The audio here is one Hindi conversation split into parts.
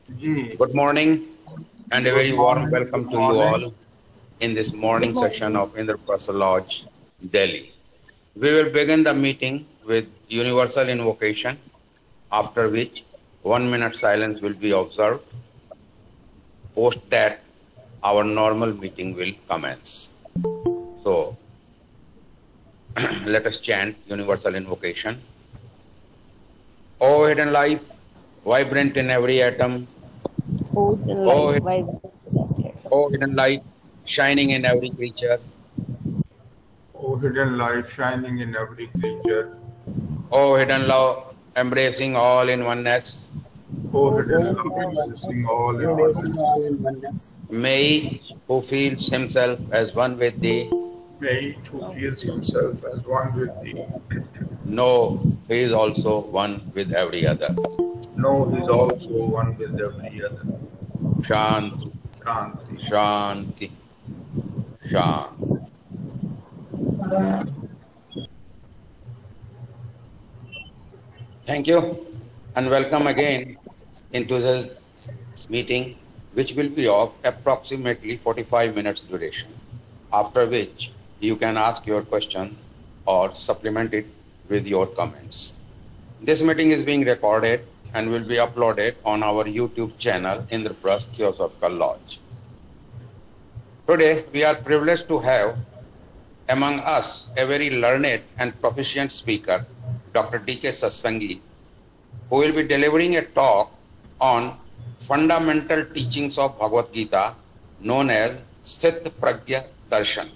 Ji, Good morning and a good very warm morning, good welcome to you morning. all in this morning session of Indraprastha Lodge, Delhi. We will begin the meeting with universal invocation, after which 1 minute silence will be observed. Post that, our normal meeting will commence. So, let us chant universal invocation. O hidden life, vibrant in every atom, Food and O, life vibrant. o hidden light, shining in every creature, O hidden light shining in every creature, O hidden love, embracing all in oneness, O Oh, hidden hidden love love, embracing all in embracing oneness, all in oneness. may each who feels himself as one with thee may each who feels himself as one with thee know he is also one with every other. know he is also one with every other. Shanti, Shanti. Shanti, Shanti. Thank you and welcome again into this meeting, which will be of approximately 45 minutes duration, after which you can ask your questions or supplement it with your comments. This meeting is being recorded and will be uploaded on our YouTube channel, Indraprastha Theosophical Lodge. Today, we are privileged to have among us a very learned and proficient speaker, Dr. D.K. Satsangi, who will be delivering a talk on fundamental teachings of Bhagavad Gita, known as Sthit Pragya Darshan.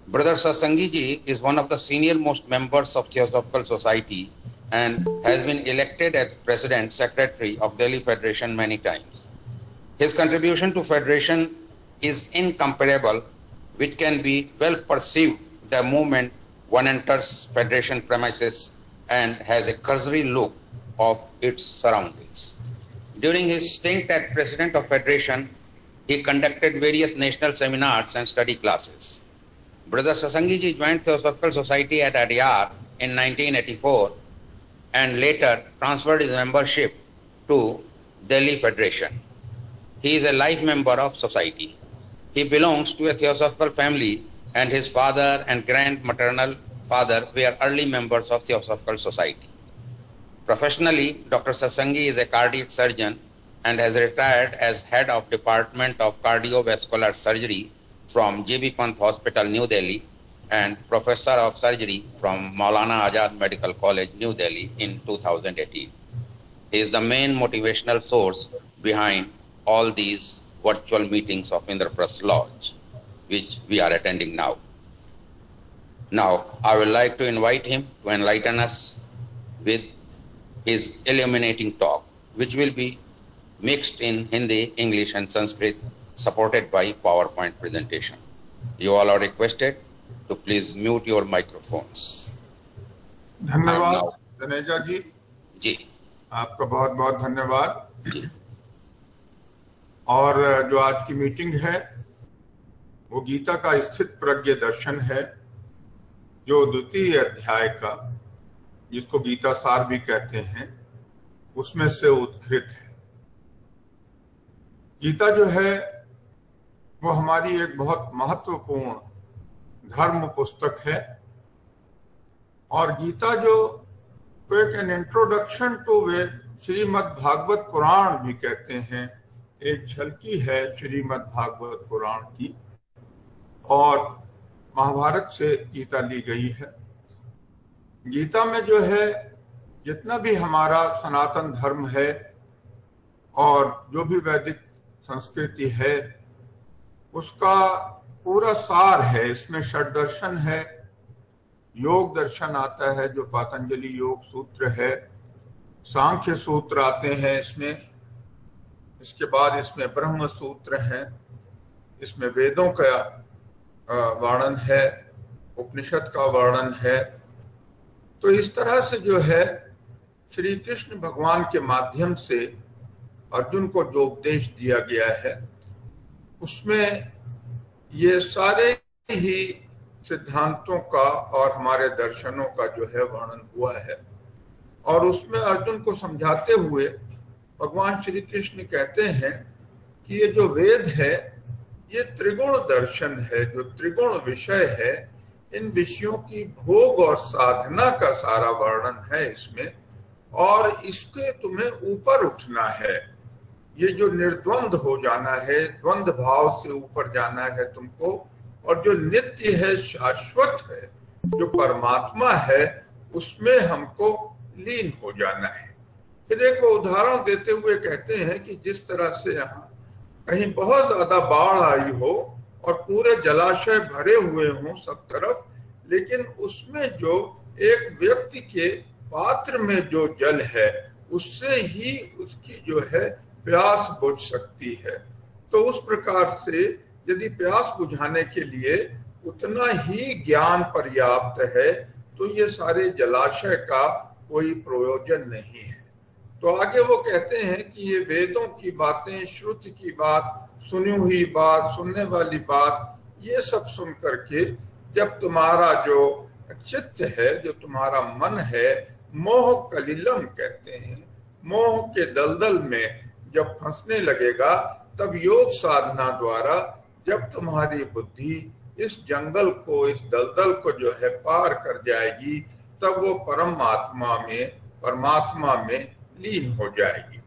Brother Satsangi ji is one of the senior most members of Theosophical Society and has been elected as President Secretary of Delhi Federation many times. His contribution to Federation is incomparable, which can be well perceived the moment one enters Federation premises and has a cursory look of its surroundings. During his stint as President of Federation, he conducted various national seminars and study classes. Brother Satsangi ji joined Theosophical Society at Adyar in 1984 and later transferred his membership to Delhi Federation. He is a life member of society. He belongs to a theosophical family and his father and grand-maternal father were early members of Theosophical Society. Professionally, Dr. Satsangi is a cardiac surgeon and has retired as head of Department of Cardiovascular Surgery from J.B. Pant Hospital, New Delhi, and Professor of Surgery from Maulana Azad Medical College, New Delhi in 2018. He is the main motivational source behind all these virtual meetings of Indraprastha Lodge, which we are attending now. Now, I would like to invite him to enlighten us with his illuminating talk, which will be mixed in Hindi, English, and Sanskrit, supported by PowerPoint presentation. You all are requested to please mute your microphones. धन्यवाद धनेजा जी, जी, आपका बहुत बहुत धन्यवाद। जी। और जो आज की मीटिंग है वो गीता का स्थित प्रज्ञ दर्शन है, जो द्वितीय अध्याय का, जिसको गीता सार भी कहते हैं, उसमें से उद्धृत है। गीता जो है वो हमारी एक बहुत महत्वपूर्ण धर्म पुस्तक है और गीता जो एक एन इंट्रोडक्शन टू वे श्रीमद् भागवत पुराण भी कहते हैं, एक झलकी है श्रीमद् भागवत पुराण की और महाभारत से गीता ली गई है। गीता में जो है जितना भी हमारा सनातन धर्म है और जो भी वैदिक संस्कृति है उसका पूरा सार है। इसमें षड्दर्शन है, योग दर्शन आता है जो पातंजलि योग सूत्र है, सांख्य सूत्र आते हैं इसमें, इसके बाद इसमें ब्रह्म सूत्र है, इसमें वेदों का वर्णन है, उपनिषद का वर्णन है। तो इस तरह से जो है श्री कृष्ण भगवान के माध्यम से अर्जुन को जो उपदेश दिया गया है उसमें ये सारे ही सिद्धांतों का और हमारे दर्शनों का जो है वर्णन हुआ है और उसमें अर्जुन को समझाते हुए भगवान श्री कृष्ण कहते हैं कि ये जो वेद है ये त्रिगुण दर्शन है, जो त्रिगुण विषय है, इन विषयों की भोग और साधना का सारा वर्णन है इसमें, और इसके तुम्हें ऊपर उठना है। ये जो निर्द्वंद हो जाना है, द्वंद भाव से ऊपर जाना है तुमको, और जो नित्य है, शाश्वत है, जो परमात्मा है, उसमें हमको लीन हो जाना है। फिर एक उदाहरण देते हुए कहते हैं कि जिस तरह से यहाँ कहीं बहुत ज्यादा बाढ़ आई हो और पूरे जलाशय भरे हुए हों सब तरफ, लेकिन उसमें जो एक व्यक्ति के पात्र में जो जल है उससे ही उसकी जो है प्यास बुझ सकती है। तो उस प्रकार से यदि प्यास बुझाने के लिए उतना ही ज्ञान पर्याप्त है तो ये सारे जलाशय का कोई प्रयोजन नहीं है। तो आगे वो कहते हैं कि ये वेदों की बातें, श्रुति की बात, सुनी हुई बात, सुनने वाली बात, ये सब सुन करके जब तुम्हारा जो चित्त है, जो तुम्हारा मन है, मोह कलिलम कहते हैं, मोह के दलदल में जब फंसने लगेगा, तब योग साधना द्वारा जब तुम्हारी बुद्धि इस जंगल को, इस दलदल को जो है पार कर जाएगी, तब वो परमात्मा में लीन हो जाएगी।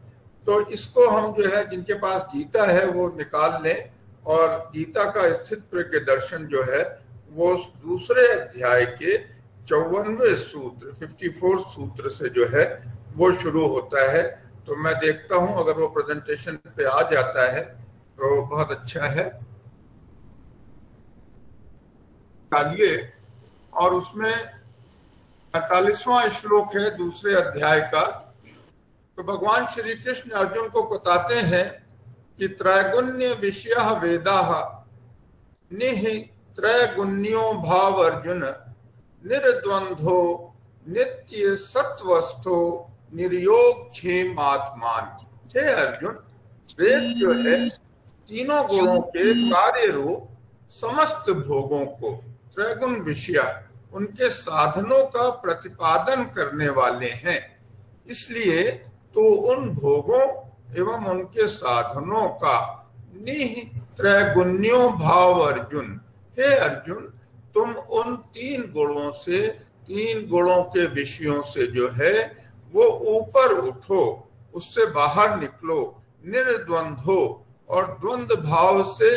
तो इसको हम जो है, जिनके पास गीता है वो निकाल लें, और गीता का स्थित प्रज्ञ दर्शन जो है वो दूसरे अध्याय के 54वें सूत्र, 54 सूत्र से जो है वो शुरू होता है। तो मैं देखता हूं अगर वो प्रेजेंटेशन पे आ जाता है तो बहुत अच्छा है। चलिए, और उसमें 45वां श्लोक है दूसरे अध्याय का। तो भगवान श्री कृष्ण अर्जुन को बताते हैं कि त्रैगुण्य विषयः वेदाः निः त्रैगुण्यो भाव अर्जुन निर्द्वंद्वो नित्य सत्वस्थो निर्योग क्षेम आत्मान। हे अर्जुन, वेद जो है तीनों गुणों के कार्य रूप समस्त भोगों को, त्रैगुण विषय, उनके साधनों का प्रतिपादन करने वाले हैं। इसलिए तो उन भोगों एवं उनके साधनों का निह त्रैगुण्यो भाव अर्जुन, हे अर्जुन, तुम उन तीन गुणों से, तीन गुणों के विषयों से जो है वो ऊपर उठो, उससे बाहर निकलो, निर्द्वंद्व और द्वंद्व भाव से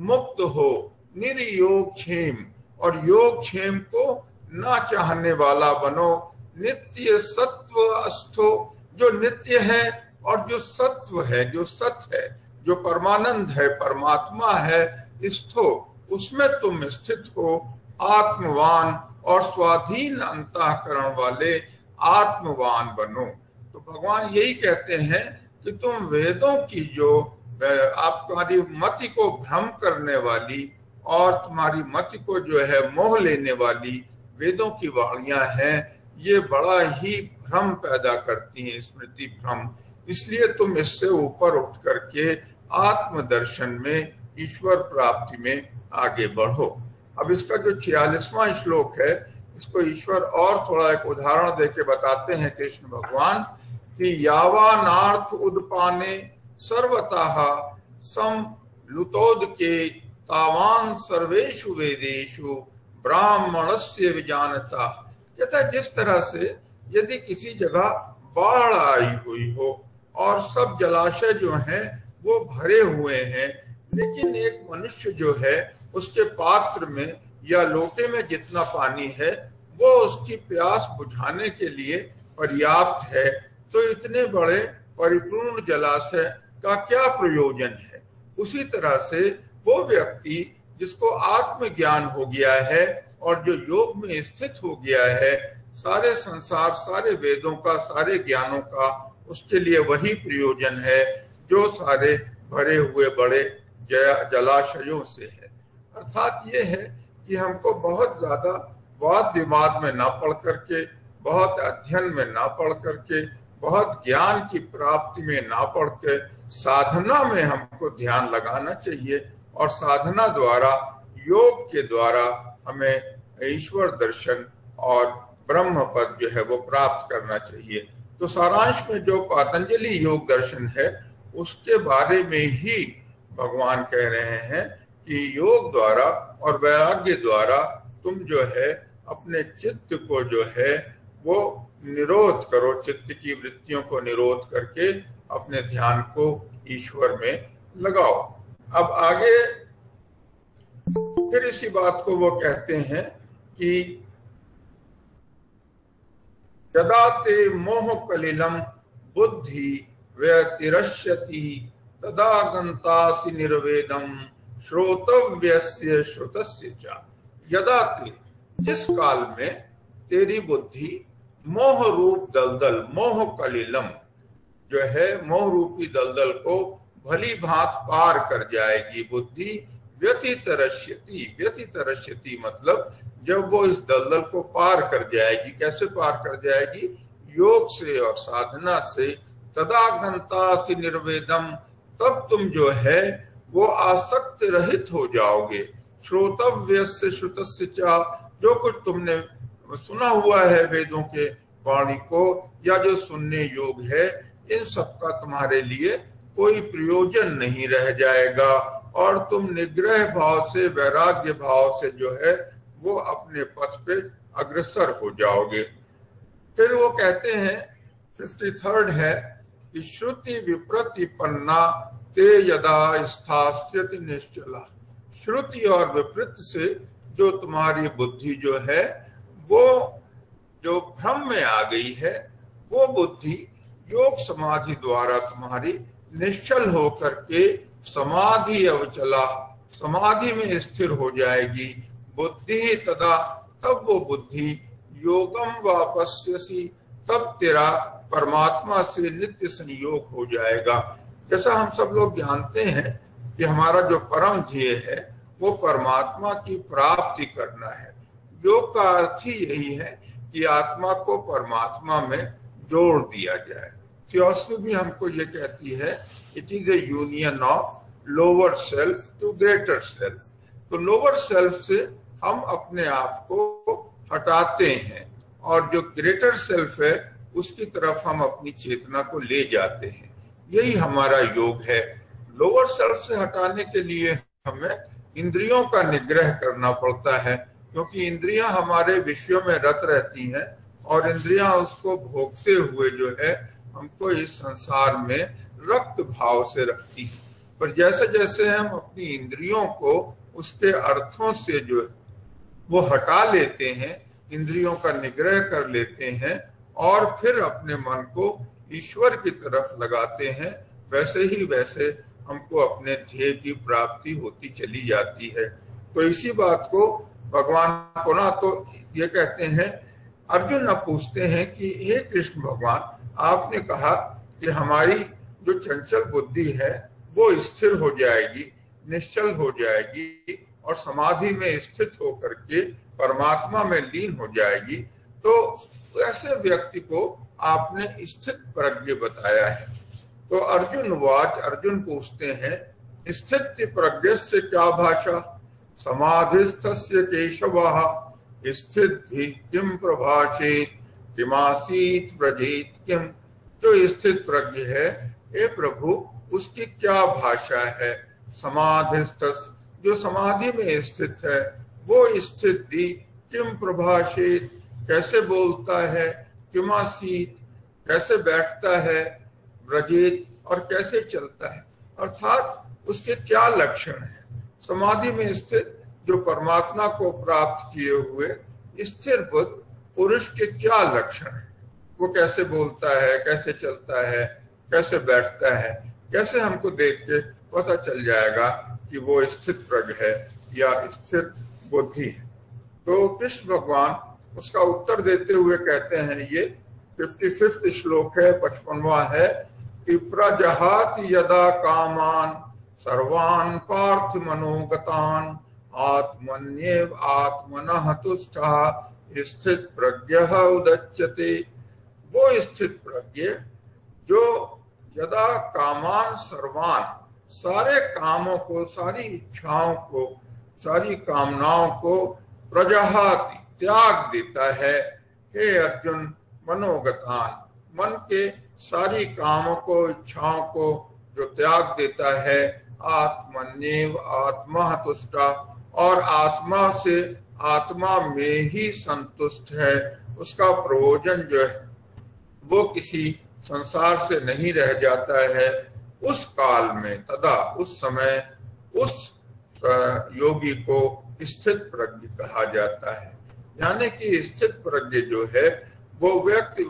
मुक्त हो, निर्योग क्षेम और योग क्षेम को ना चाहने वाला बनो, नित्य सत्व अस्थो, जो नित्य है और जो सत्व है, जो सत्य है, जो परमानंद है, परमात्मा है, स्थो, उसमें तुम स्थित हो, आत्मवान और स्वाधीन अंतःकरण वाले आत्मवान बनो। तो भगवान यही कहते हैं कि तुम वेदों की जो तुम्हारी मति को भ्रम करने वाली और तुम्हारी मति को जो है मोह लेने वाली वेदों की वाणियां हैं, ये बड़ा ही भ्रम पैदा करती हैं, स्मृति भ्रम। इसलिए तुम इससे ऊपर उठ करके आत्मदर्शन में, ईश्वर प्राप्ति में आगे बढ़ो। अब इसका जो 46वां श्लोक है, इसको ईश्वर और थोड़ा एक उदाहरण देके बताते हैं कृष्ण भगवान कि यावानार्थ उदपाने सर्वतः समलुतोद के तावान सर्वेषु वेदेषु ब्राह्मणस्य विजानता। कहता है जिस तरह से यदि किसी जगह बाढ़ आई हुई हो और सब जलाशय जो हैं वो भरे हुए हैं, लेकिन एक मनुष्य जो है उसके पात्र में या लोटे में जितना पानी है वो उसकी प्यास बुझाने के लिए पर्याप्त है, तो इतने बड़े परिपूर्ण जलाशय का क्या प्रयोजन है। उसी तरह से वो व्यक्ति जिसको आत्मज्ञान हो गया है और जो योग में स्थित हो गया है, सारे संसार, सारे वेदों का, सारे ज्ञानों का उसके लिए वही प्रयोजन है जो सारे भरे हुए बड़े जलाशयों से है। अर्थात ये है कि हमको बहुत ज्यादा वाद विवाद में ना पढ़ करके, बहुत अध्ययन में ना पढ़ करके, बहुत ज्ञान की प्राप्ति में ना पढ़ के साधना में हमको ध्यान लगाना चाहिए, और साधना द्वारा, योग के द्वारा हमें ईश्वर दर्शन और ब्रह्म पद जो है वो प्राप्त करना चाहिए। तो सारांश में जो पातंजलि योग दर्शन है उसके बारे में ही भगवान कह रहे हैं कि योग द्वारा और वैराग्य द्वारा तुम जो है अपने चित्त को जो है वो निरोध करो, चित्त की वृत्तियों को निरोध करके अपने ध्यान को ईश्वर में लगाओ। अब आगे फिर इसी बात को वो कहते हैं कि यदा ते मोह कलिलम बुद्धि व्यतिरश्यति तदा गंतासि निर्वेदम श्रोतव्यस्य श्रुतस्य च। यदा ते, जिस काल में तेरी बुद्धि मोह रूप दलदल, मोह कलिलम जो है मोह रूपी दलदल को भली भांत पार कर जाएगी, बुद्धि व्यतितरश्यति, व्यतितरश्यति मतलब जब वो इस दलदल को पार कर जाएगी, कैसे पार कर जाएगी? योग से और साधना से। तदा गंतासि निर्वेदम, तब तुम जो है वो आसक्त रहित हो जाओगे। श्रोतव्यस्य श्रुतस्य च, जो कुछ तुमने सुना हुआ है वेदों के वाणी को या जो सुनने योग है, इन सब का तुम्हारे लिए कोई प्रयोजन नहीं रह जाएगा और तुम निग्रह भाव से, वैराग्य भाव से जो है वो अपने पथ पे अग्रसर हो जाओगे। फिर वो कहते हैं 53rd है कि श्रुति विप्रतिपन्ना ते यदा स्थास्यति निश्चला। श्रुति और विपरीत से जो तुम्हारी बुद्धि जो है वो जो भ्रम में आ गई है, वो बुद्धि योग समाधि द्वारा तुम्हारी निश्चल होकर के समाधि अवचला, समाधि में स्थिर हो जाएगी। बुद्धि तदा, तब वो बुद्धि योगम वापस्यसि, तब तेरा परमात्मा से नित्य संयोग हो जाएगा। जैसा हम सब लोग जानते हैं कि हमारा जो परम ध्येय है वो परमात्मा की प्राप्ति करना है। योग का अर्थ ही यही है कि आत्मा को परमात्मा में जोड़ दिया जाए। थियोसॉफी भी हमको ये कहती है, it is a union of lower self to greater self. तो लोअर सेल्फ से हम अपने आप को हटाते हैं और जो ग्रेटर सेल्फ है उसकी तरफ हम अपनी चेतना को ले जाते हैं। यही हमारा योग है। लोअर सेल्फ से हटाने के लिए हमें इंद्रियों का निग्रह करना पड़ता है, क्योंकि इंद्रियां हमारे विषयों में रत रहती हैं और इंद्रियां उसको भोगते हुए जो है हमको इस संसार में रक्त भाव से रखती है। पर जैसे जैसे हम अपनी इंद्रियों को उसके अर्थों से जो है वो हटा लेते हैं, इंद्रियों का निग्रह कर लेते हैं और फिर अपने मन को ईश्वर की तरफ लगाते हैं, वैसे ही वैसे हमको अपने ध्येय की प्राप्ति होती चली जाती है। तो इसी बात को भगवान पुनः तो ये कहते हैं, अर्जुन अब पूछते हैं कि हे कृष्ण भगवान, आपने कहा कि हमारी जो चंचल बुद्धि है वो स्थिर हो जाएगी, निश्चल हो जाएगी और समाधि में स्थित होकर के परमात्मा में लीन हो जाएगी। तो ऐसे व्यक्ति को आपने स्थित प्रज्ञ बताया है। तो अर्जुन वाच, अर्जुन पूछते हैं, स्थित प्रज्ञ से क्या भाषा? समाधिस्थस्य केशवः स्थिति किम प्रभाषेत किमासीत व्रजेत किम। जो स्थित प्रज्ञ है, हे प्रभु, उसकी क्या भाषा है? समाधिस्थ, जो समाधि में स्थित है, वो स्थिति किम प्रभाषेत, कैसे बोलता है? किमासीत, कैसे बैठता है? व्रजेत, और कैसे चलता है? अर्थात उसके क्या लक्षण है? समाधि में स्थित जो परमात्मा को प्राप्त किए हुए स्थिर बुद्ध पुरुष के क्या लक्षण है? वो कैसे बोलता है, कैसे चलता है, कैसे बैठता है? कैसे हमको देख के पता चल जाएगा कि वो स्थित प्रज्ञ है या स्थिर बुद्धि है? तो कृष्ण भगवान उसका उत्तर देते हुए कहते हैं, ये 55वां श्लोक है, 55वां है कि प्रजहाति यदा कामान सर्वान् पार्थ मनोगतान् आत्मन्येव आत्मनः तुष्टः स्थित प्रज्ञः उदच्यते। वो स्थित प्रज्ञ जो यदा कामान सर्वान, सारे कामों को, सारी इच्छाओं को, सारी कामनाओं को प्रजहाति, त्याग देता है। हे अर्जुन, मनोगतान, मन के सारी कामों को, इच्छाओं को जो त्याग देता है, आत्मन्येव आत्मा तुष्टा, और आत्मा से, आत्मा में ही संतुष्ट है, उसका प्रयोजन जो है वो किसी संसार से नहीं रह जाता है, उस काल में, तदा उस समय उस योगी को स्थित प्रज्ञ कहा जाता है। यानी कि स्थित प्रज्ञ जो है वो व्यक्ति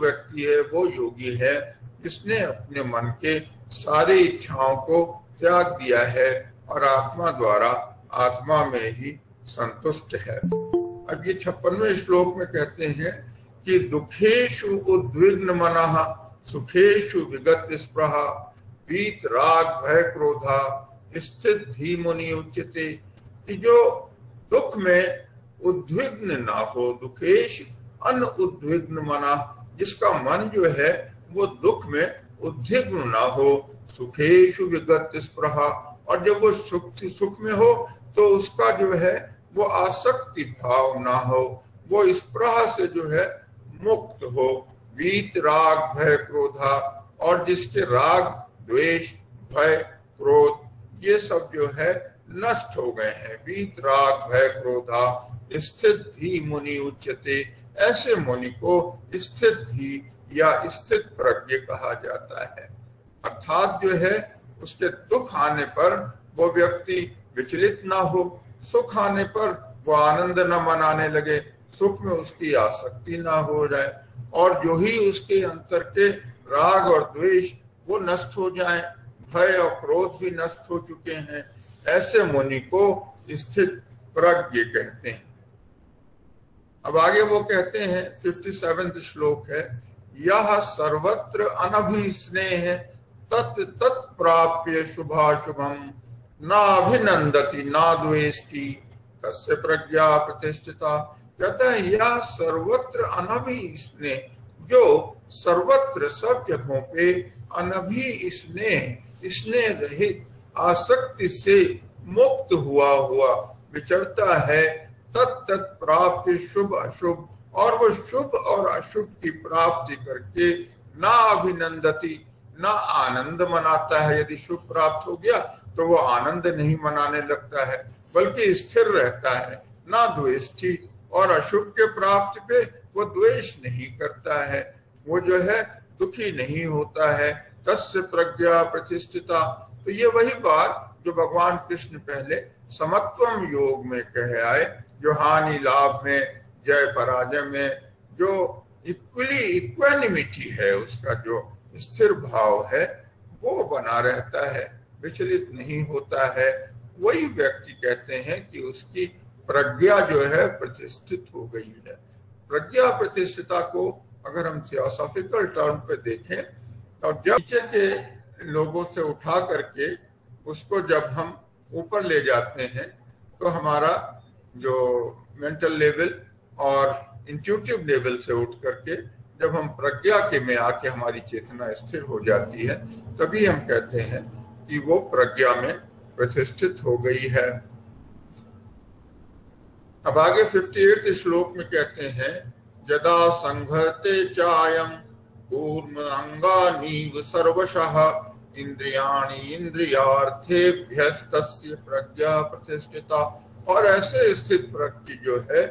है, वो योगी है जिसने अपने मन के सारी इच्छाओं को त्याग दिया है और आत्मा द्वारा आत्मा में ही संतुष्ट है। अब ये 56वें श्लोक में कहते हैं कि दुखेषु उद्विग्न मनः सुखेषु विगत स्पृहा वीत राग भय क्रोधा स्थित धीमुनि उच्यते, कि जो दुख में उद्विग्न ना हो, दुखेश अनुद्विग्न मना, जिसका मन जो है वो दुख में उद्विग्न ना हो, सुखेषु विगत स्पृहा, और जब वो सुख में हो तो उसका जो है वो आसक्ति भाव ना हो, वो स्पृहा से जो है मुक्त हो, वीत राग भय क्रोधा, और जिसके राग द्वेष भय क्रोध ये सब जो है नष्ट हो गए हैं, वीत राग भय क्रोधा स्थित धी मुनि उच्यते, ऐसे मुनि को स्थित धी या स्थित प्रज्ञ कहा जाता है। अर्थात जो है उसके दुख आने पर वो व्यक्ति विचलित ना हो, सुख आने पर वो आनंद न मनाने लगे, सुख में उसकी आसक्ति ना हो जाए, और जो ही उसके अंतर के राग और द्वेष वो नष्ट हो जाए, भय और क्रोध भी नष्ट हो चुके हैं, ऐसे मुनि को स्थित प्रज्ञ कहते हैं। अब आगे वो कहते हैं 57वां श्लोक है, यह सर्वत्र अनभिस्नेह तत् तत् प्राप्य शुभाशुभम ना अभिनंदति ना द्वेष्टि तस्य प्रज्ञा प्रतिष्ठिता। कहता है यह सर्वत्र अनभिस्नेह, जो सर्वत्र सब जगहों पे अनभि स्नेह रहित आसक्ति से मुक्त हुआ विचरता है, तत् प्राप्य शुभ अशुभ, और वो शुभ और अशुभ की प्राप्ति करके ना अभिनंदति, ना आनंद मनाता है। यदि शुभ प्राप्त हो गया तो वो आनंद नहीं मनाने लगता है, बल्कि स्थिर रहता है, ना द्वेष्टि, और अशुभ के प्राप्ति पे वो द्वेष नहीं करता है, वो जो है दुखी नहीं होता है, तस्य प्रज्ञा प्रतिष्ठिता। तो ये वही बात जो भगवान कृष्ण पहले समत्वम योग में कहे आए, जो हानि लाभ में, जय पराजय में जो इक्वानिमिटी है, उसका जो स्थिर भाव है वो बना रहता है, विचलित नहीं होता है, वही व्यक्ति कहते हैं कि उसकी प्रज्ञा जो है प्रतिष्ठित हो गई है। प्रज्ञा प्रतिष्ठिता को अगर हम थियोसॉफिकल टर्म पे देखें तो जब नीचे के लोगों से उठा करके उसको जब हम ऊपर ले जाते हैं तो हमारा जो मेंटल लेवल और इंट्यूटिव लेवल से उठ करके जब हम प्रज्ञा के में आके हमारी चेतना स्थिर हो जाती है, तभी हम कहते हैं कि वो प्रज्ञा में प्रतिष्ठित हो गई है। अब आगे 58वें श्लोक में कहते हैं, यदा संघते चायम कूर्म अंगानीव सर्वशः इंद्रियाणि इंद्रियार्थेभ्यस्तस्य प्रज्ञा प्रतिष्ठिता। और ऐसे स्थित प्रज्ञ जो है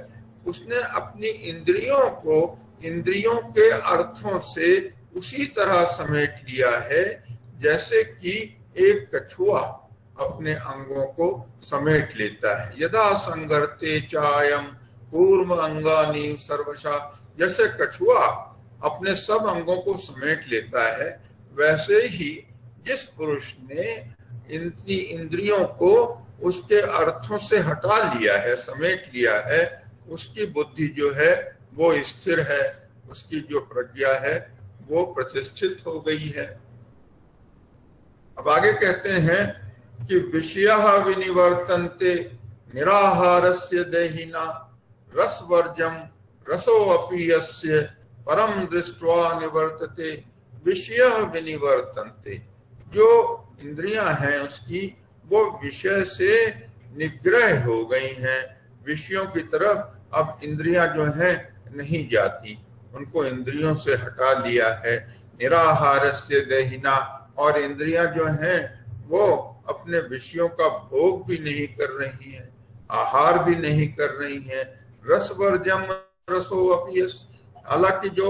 उसने अपनी इंद्रियों को इंद्रियों के अर्थों से उसी तरह समेट लिया है जैसे कि एक कछुआ अपने अंगों को समेट लेता है। यदा संगर्ते चायम कूर्म अंगानि सर्वशा, जैसे कछुआ अपने सब अंगों को समेट लेता है, वैसे ही जिस पुरुष ने इंद्रियों को उसके अर्थों से हटा लिया है, समेट लिया है, उसकी बुद्धि जो है वो स्थिर है, उसकी जो प्रज्ञा है वो प्रतिष्ठित हो गई है। अब आगे कहते हैं कि विषयः विनिवर्तन्ते निराहारस्य देहिना रसवर्जम रसोऽपि यस्य परम दृष्ट्वा निवर्तते। विषयः विनिवर्तन्ते, जो इंद्रियां हैं उसकी वो विषय से निग्रह हो गई हैं, विषयों की तरफ अब इंद्रियां जो हैं नहीं जाती, उनको इंद्रियों से हटा लिया है। निराहारस्य देहिना, और इंद्रियां जो हैं वो अपने विषयों का भोग भी नहीं कर रही हैं, आहार भी नहीं कर रही हैं। रसवर्जम रसो अपीयस, हालांकि जो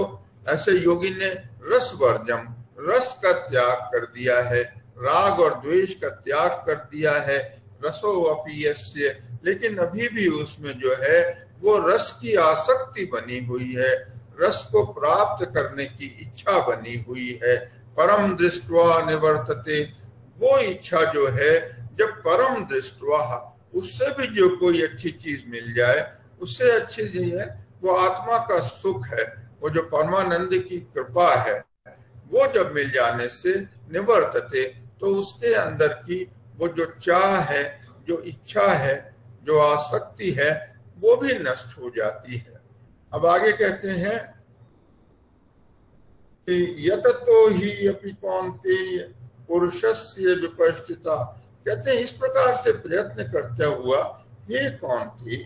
ऐसे योगी ने रसवर्जम, रस का त्याग कर दिया है, राग और द्वेष का त्याग कर दिया है, रसो अपीयस्य, लेकिन अभी भी उसमें जो है वो रस की आसक्ति बनी हुई है, रस को प्राप्त करने की इच्छा बनी हुई है। परम दृष्ट्वा निवर्तते, वो इच्छा जो है जब परम दृष्ट्वा, उससे भी जो कोई अच्छी चीज मिल जाए, उससे अच्छी चीज है वो आत्मा का सुख है, वो जो परमानंद की कृपा है, वो जब मिल जाने से निवर्तते, तो उसके अंदर की वो जो चाह है, जो इच्छा है, जो आसक्ति है, वो भी नष्ट हो जाती है। अब आगे कहते हैं कि यततो ही अपि कौन्तेय पुरुषस्य विपश्चिता, कहते हैं इस प्रकार से प्रयत्न करता हुआ हे कौन्तेय,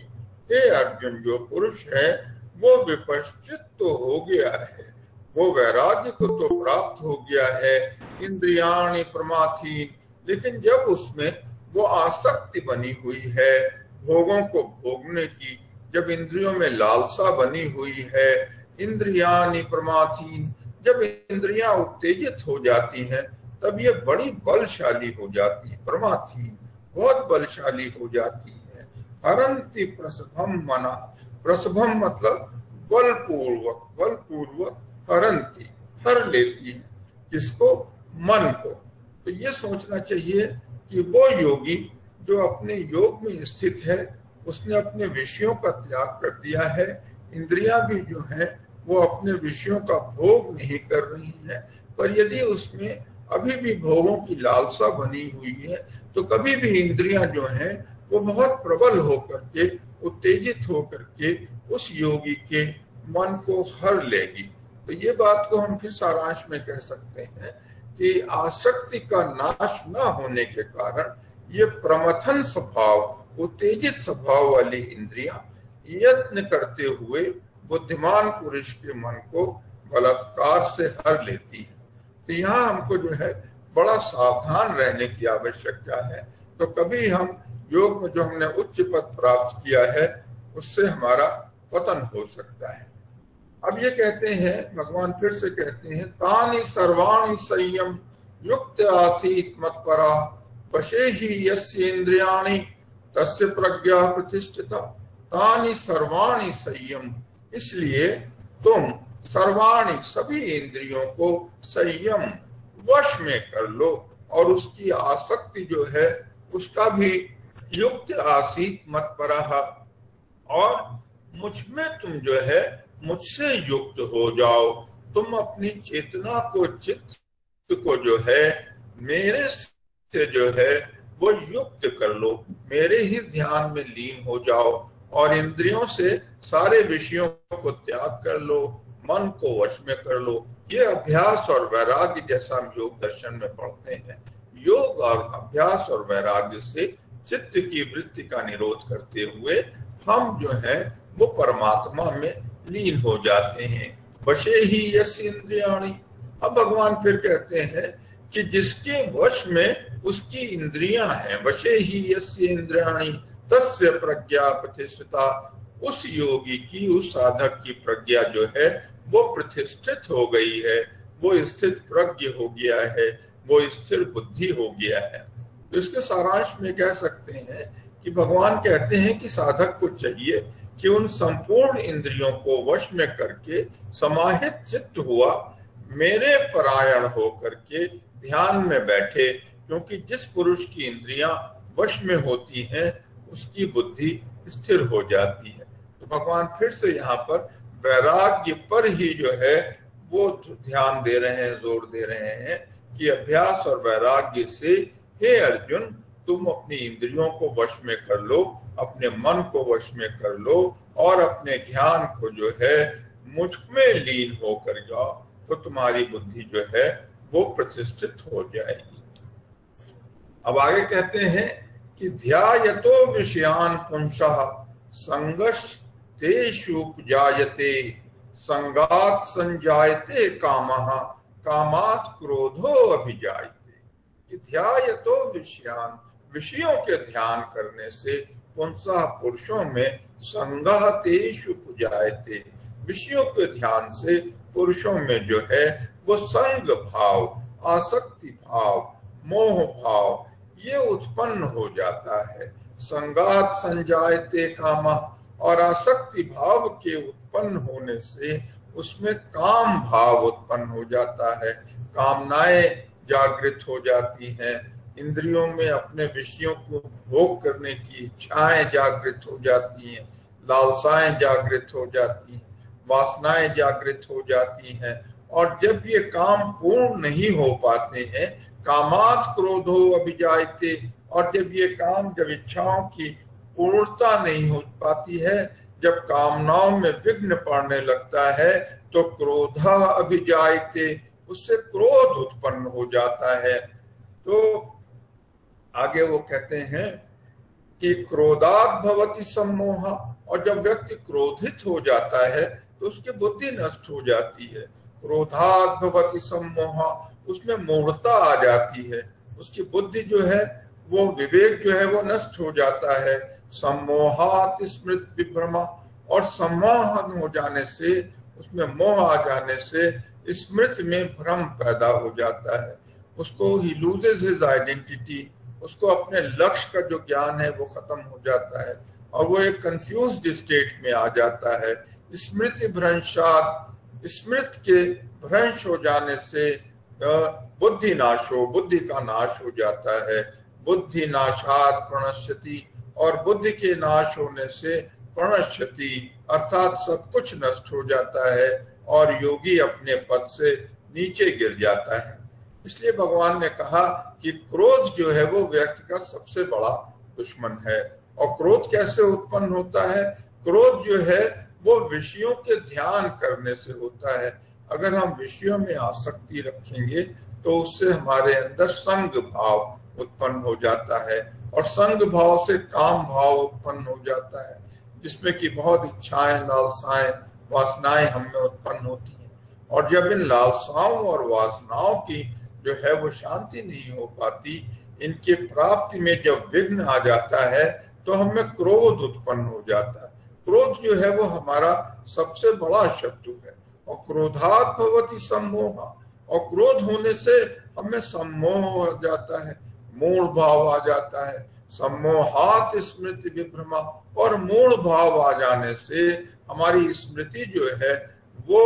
हे अर्जुन, जो पुरुष है वो विपश्चित तो हो गया है, वो वैराग्य को तो प्राप्त हो गया है, इंद्रियाणि प्रमाथीन, लेकिन जब उसमें वो आसक्ति बनी हुई है भोगों को भोगने की, जब इंद्रियों में लालसा बनी हुई है, इंद्रियाणि प्रमाथीन, जब इंद्रियां उत्तेजित हो जाती हैं तब ये बड़ी बलशाली हो जाती है, प्रमाथीन, बहुत बलशाली हो जाती है। हरंति प्रसभम मना, प्रसभम मतलब बलपूर्वक, बलपूर्वक हरंती, हर लेती है, किसको? मन को। तो ये सोचना चाहिए कि वो योगी जो अपने योग में स्थित है, उसने अपने विषयों का त्याग कर दिया है, इंद्रियां भी जो है वो अपने विषयों का भोग नहीं कर रही है, पर यदि उसमें अभी भी भोगों की लालसा बनी हुई है तो कभी भी इंद्रियां जो हैं वो बहुत प्रबल होकर के, उत्तेजित होकर के उस योगी के मन को हर लेगी। तो ये बात को हम फिर सारांश में कह सकते हैं कि आसक्ति का नाश न होने के कारण ये प्रमथन स्वभाव, उत्तेजित स्वभाव वाली इंद्रियां यत्न करते हुए बुद्धिमान पुरुष के मन को बलात्कार से हर लेती है। तो यहाँ हमको जो है बड़ा सावधान रहने की आवश्यकता है। तो कभी हम योग में जो हमने उच्च पद प्राप्त किया है उससे हमारा पतन हो सकता है। अब ये कहते हैं, भगवान फिर से कहते हैं, तानि सर्वाणि संयम युक्त आसीत मत्परा वशे ही यस्य इंद्रियाणि तस्य प्रज्ञा प्रतिष्ठिता। तानि सर्वाणि संयम, इसलिए तुम सर्वाणि, सभी इंद्रियों को संयम, वश में कर लो, और उसकी आसक्ति जो है उसका भी युक्त आसीत मत्परः, और मुझ में तुम जो है मुझसे युक्त हो जाओ। तुम अपनी चेतना को, चित्त को जो है मेरे से जो है वो युक्त कर लो, मेरे ही ध्यान में लीन हो जाओ, और इंद्रियों से सारे विषयों को त्याग कर लो, मन को वश में कर लो। ये अभ्यास और वैराग्य, जैसा हम योग दर्शन में पढ़ते हैं, योग और अभ्यास और वैराग्य से चित्त की वृत्ति का निरोध करते हुए हम जो है वो परमात्मा में लीन हो जाते हैं। वशे ही यस्य इंद्रियाणि, अब भगवान फिर कहते हैं कि जिसके वश में उसकी इंद्रियां हैं, वशे ही यस्य इंद्रियाणि तस्य प्रज्ञा प्रतिष्ठिता, उस योगी की, उस साधक की प्रज्ञा जो है वो प्रतिष्ठित हो गई है, वो स्थित प्रज्ञ हो गया है, वो स्थिर बुद्धि हो गया है। तो इसके सारांश में कह सकते हैं कि भगवान कहते हैं कि साधक को चाहिए कि उन संपूर्ण इंद्रियों को वश में करके समाहित चित्त हुआ मेरे परायण होकर के ध्यान में बैठे, क्योंकि जिस पुरुष की इंद्रियां वश में होती हैं उसकी बुद्धि स्थिर हो जाती है। तो भगवान फिर से यहाँ पर वैराग्य पर ही जो है वो ध्यान दे रहे हैं, जोर दे रहे हैं कि अभ्यास और वैराग्य से हे अर्जुन, तुम अपनी इंद्रियों को वश में कर लो, अपने मन को वश में कर लो, और अपने ज्ञान को जो है मुझ में लीन होकर जाओ, तो तुम्हारी बुद्धि जो है वो प्रतिष्ठित हो जाएगी। अब आगे कहते हैं कि ध्यायतो विषयान पुंसः संगस्तेषु उपजायते संगात् संजायते कामः कामात् क्रोधो अभिजायते। ध्यायतो विषयान, विषयों के ध्यान करने से पुंसः पुरुषों में संगः तेषु पुजायते, विषयों के ध्यान से पुरुषों में जो है वो संग भाव, आसक्ति भाव, मोह भाव ये उत्पन्न हो जाता है। संगात संजायते कामा, और आसक्ति भाव के उत्पन्न होने से उसमें काम भाव उत्पन्न हो जाता है। कामनाएं जागृत हो जाती हैं, इंद्रियों में अपने विषयों को भोग करने की इच्छाएं जागृत हो जाती हैं, लालसाएं जागृत हो जाती हैं, वासनाएं जागृत हो जाती हैं। और जब ये काम पूर्ण नहीं हो पाते हैं, कामात् क्रोधो अभिजायते, और जब ये काम, जब इच्छाओं की पूर्णता नहीं हो पाती है, जब कामनाओं में विघ्न पड़ने लगता है, तो क्रोधा अभिजायते, उससे क्रोध उत्पन्न हो जाता है। तो आगे वो कहते हैं कि क्रोधात् भवति सम्मोह, और जब व्यक्ति क्रोधित हो जाता है तो उसकी बुद्धि नष्ट हो जाती है। क्रोधात् भवति सम्मोह, उसमें मूढ़ता आ जाती है, उसकी बुद्धि जो है वो विवेक जो है वो नष्ट हो जाता है। सम्मोहात् स्मृत विभ्रमा, और सम्मोहन हो जाने से, उसमें मोह आ जाने से स्मृति में भ्रम पैदा हो जाता है। उसको ही लूजेस हिज आइडेंटिटी, उसको अपने लक्ष्य का जो ज्ञान है वो खत्म हो जाता है और वो एक कंफ्यूज्ड स्टेट में आ जाता है। स्मृति भ्रंशात, स्मृत के भ्रंश हो जाने से बुद्धि नाशो, बुद्धि का नाश हो जाता है। बुद्धि नाशात प्रणश्यति, और बुद्धि के नाश होने से प्रणश्यति अर्थात सब कुछ नष्ट हो जाता है और योगी अपने पद से नीचे गिर जाता है। इसलिए भगवान ने कहा कि क्रोध जो है वो व्यक्ति का सबसे बड़ा दुश्मन है। और क्रोध कैसे उत्पन्न होता है? क्रोध जो है वो विषयों के ध्यान करने से होता है। अगर हम विषयों में आसक्ति रखेंगे तो उससे हमारे अंदर संग भाव उत्पन्न हो जाता है और संग भाव से काम भाव उत्पन्न हो जाता है, जिसमें कि बहुत इच्छाएं, लालसाएं, वासनाएं हमें उत्पन्न होती हैं। और जब इन लालसाओं और वासनाओं की जो है वो शांति नहीं हो पाती, इनके प्राप्ति में जब विघ्न आ जाता है तो हमें क्रोध उत्पन्न हो जाता है। क्रोध जो है वो हमारा सबसे बड़ा शत्रु है। और क्रोधात् भवति सम्मोह, और क्रोध होने से हमें सम्मोह हो जाता है, मूढ़ भाव आ जाता है। सम्मोहात् स्मृति विभ्रमा, और मूढ़ भाव आ जाने से हमारी स्मृति जो है वो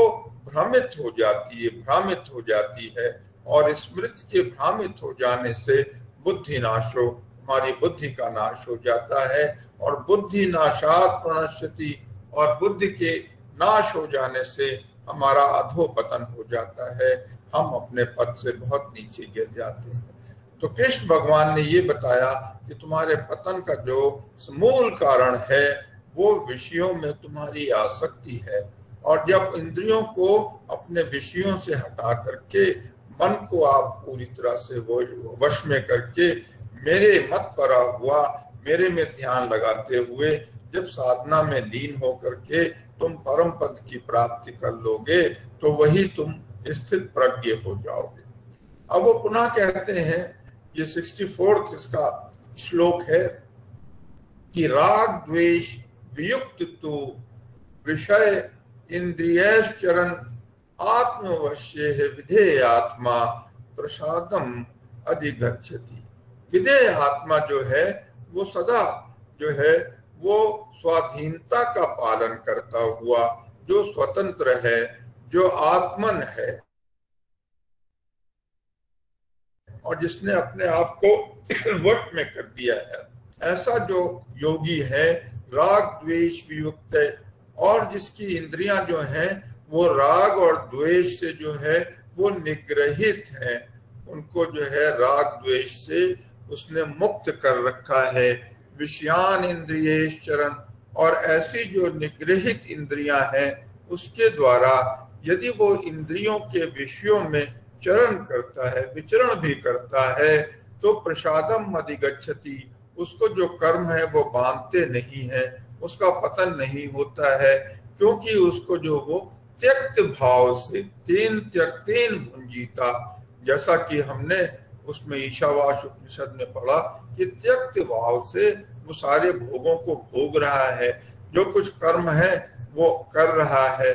भ्रमित हो जाती है, भ्रमित हो जाती है। और स्मृति के भ्रमित हो जाने से बुद्धि नाशो, हमारी बुद्धि का नाश हो जाता है। और बुद्धि नाशात् प्रणश्यति, और बुद्धि के नाश हो जाने से हमारा अधोपतन हो जाता है, हम अपने पद से बहुत नीचे गिर जाते हैं। तो कृष्ण भगवान ने ये बताया कि तुम्हारे पतन का जो मूल कारण है वो विषयों में तुम्हारी आसक्ति है। और जब इंद्रियों को अपने विषयों से हटा करके मन को आप पूरी तरह से वश में करके मेरे मत पर हुआ, मेरे में ध्यान लगाते हुए जब साधना में लीन हो करके तुम परम पद की प्राप्ति कर लोगे तो वही तुम स्थित प्रज्ञ हो जाओगे। अब वो पुनः कहते हैं, ये 64 इसका श्लोक है कि राग द्वेष वियुक्त तो विषय इंद्रियश्चरण आत्मवश्य है विधेय आत्मा प्रसादम अधिगच्छति। विधेय आत्मा जो है वो सदा जो है वो स्वाधीनता का पालन करता हुआ, जो स्वतंत्र है, जो आत्मन है और जिसने अपने आप को वश में कर दिया है, ऐसा जो योगी है राग द्वेष वियुक्त है और जिसकी इंद्रियां जो हैं वो राग और द्वेष से जो है वो निग्रहित है, उनको जो है राग द्वेष से उसने मुक्त कर रखा है। विषयान इंद्रियेश्चरण, और ऐसी जो निग्रहित इंद्रियां हैं उसके द्वारा यदि वो इंद्रियों के विषयों में चरण करता है, विचरण भी करता है, तो प्रसादम अधिगच्छति, उसको जो कर्म है वो बांधते नहीं है, उसका पतन नहीं होता है, क्योंकि उसको जो वो त्यक्त भाव से तेन भुंजीता, जैसा कि हमने उसमें ईशावास उपनिषद में पढ़ा कि त्यक्त भाव से वो सारे भोगों को भोग रहा है, जो कुछ कर्म है वो कर रहा है,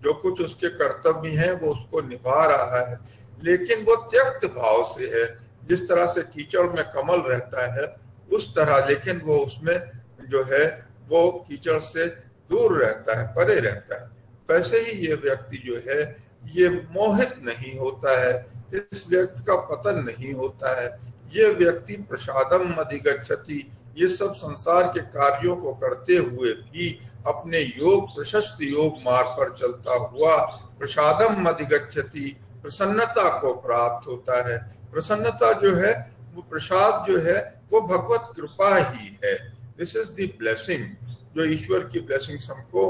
जो कुछ उसके कर्तव्य हैं वो उसको निभा रहा है, लेकिन वो त्यक्त भाव से है। जिस तरह से कीचड़ में कमल रहता है उस तरह, लेकिन वो उसमें जो है वो कीचड़ से दूर रहता है, परे रहता है। वैसे ही ये व्यक्ति जो है ये मोहित नहीं होता है, इस व्यक्ति का पतन नहीं होता है। ये व्यक्ति प्रसादम अधिगच्छति, ये सब संसार के कार्यों को करते हुए भी अपने योग प्रशस्त योग मार्ग पर चलता हुआ प्रसादम अधिगच्छति, प्रसन्नता को प्राप्त होता है। प्रसन्नता जो है वो प्रसाद जो है वो भगवत कृपा ही है। दिस इज द ब्लेसिंग, जो ईश्वर की ब्लेसिंग्स हमको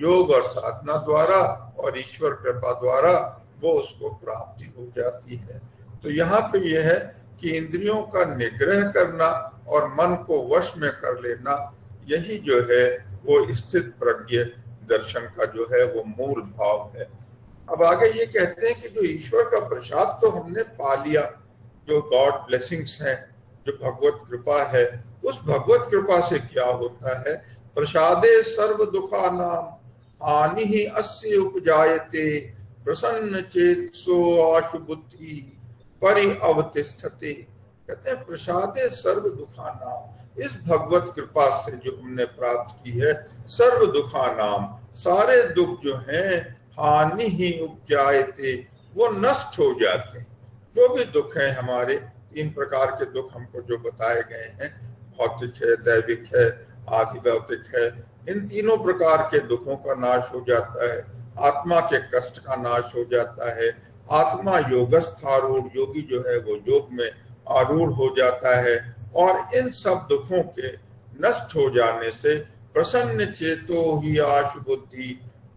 योग और साधना द्वारा और ईश्वर कृपा द्वारा वो उसको प्राप्ति हो जाती है। तो यहाँ पे यह है कि इंद्रियों का निग्रह करना और मन को वश में कर लेना, यही जो है वो स्थित प्रज्ञ दर्शन का जो है वो मूल भाव है। अब आगे ये कहते हैं कि जो ईश्वर का प्रसाद तो हमने पा लिया, जो गॉड ब्लेसिंग्स हैं, जो भगवत कृपा है, उस भगवत कृपा से क्या होता है? प्रसादे सर्व दुखा नाम हानि ही अस्य उपजायते प्रसन्न चेतसो आशु बुद्धि परि अवतिष्ठते। कहते हैं प्रसादे सर्व दुखा नाम, इस भगवत कृपा से जो हमने प्राप्त की है, सर्व दुखा नाम, सारे दुख जो हैं हानि ही उपजायते, वो नष्ट हो जाते हैं। जो भी दुख है हमारे, 3 प्रकार के दुख हमको जो बताए गए हैं, भौतिक है, दैविक है, आधिभौतिक है, इन तीनों प्रकार के दुखों का नाश हो जाता है। आत्मा के कष्ट का नाश हो जाता है। आत्मा योगस्थारूढ़, योगी जो है वो योग में आरूढ़ हो जाता है। और इन सब दुखों के नष्ट हो जाने से प्रसन्न चेतो ही आशु बुद्धि,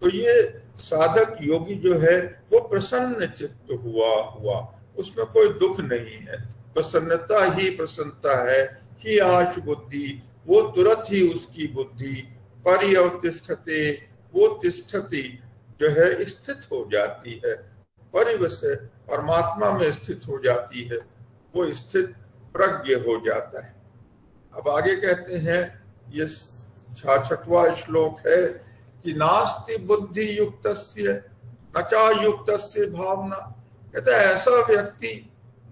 तो ये साधक योगी जो है वो प्रसन्न चित्त हुआ, उसमें कोई दुख नहीं है, प्रसन्नता ही प्रसन्नता है। ही आशु बुद्धि, वो तुरंत ही उसकी बुद्धि परिअवतिष्ठते, वो तिष्ठति जो है स्थित हो जाती है, परिवश परमात्मा में स्थित हो जाती है, वो स्थित प्रज्ञ हो जाता है। अब आगे कहते हैं, ये 66वां श्लोक है कि नास्ति बुद्धि युक्तस्य न चा युक्तस्य भावना। कहते हैं ऐसा व्यक्ति,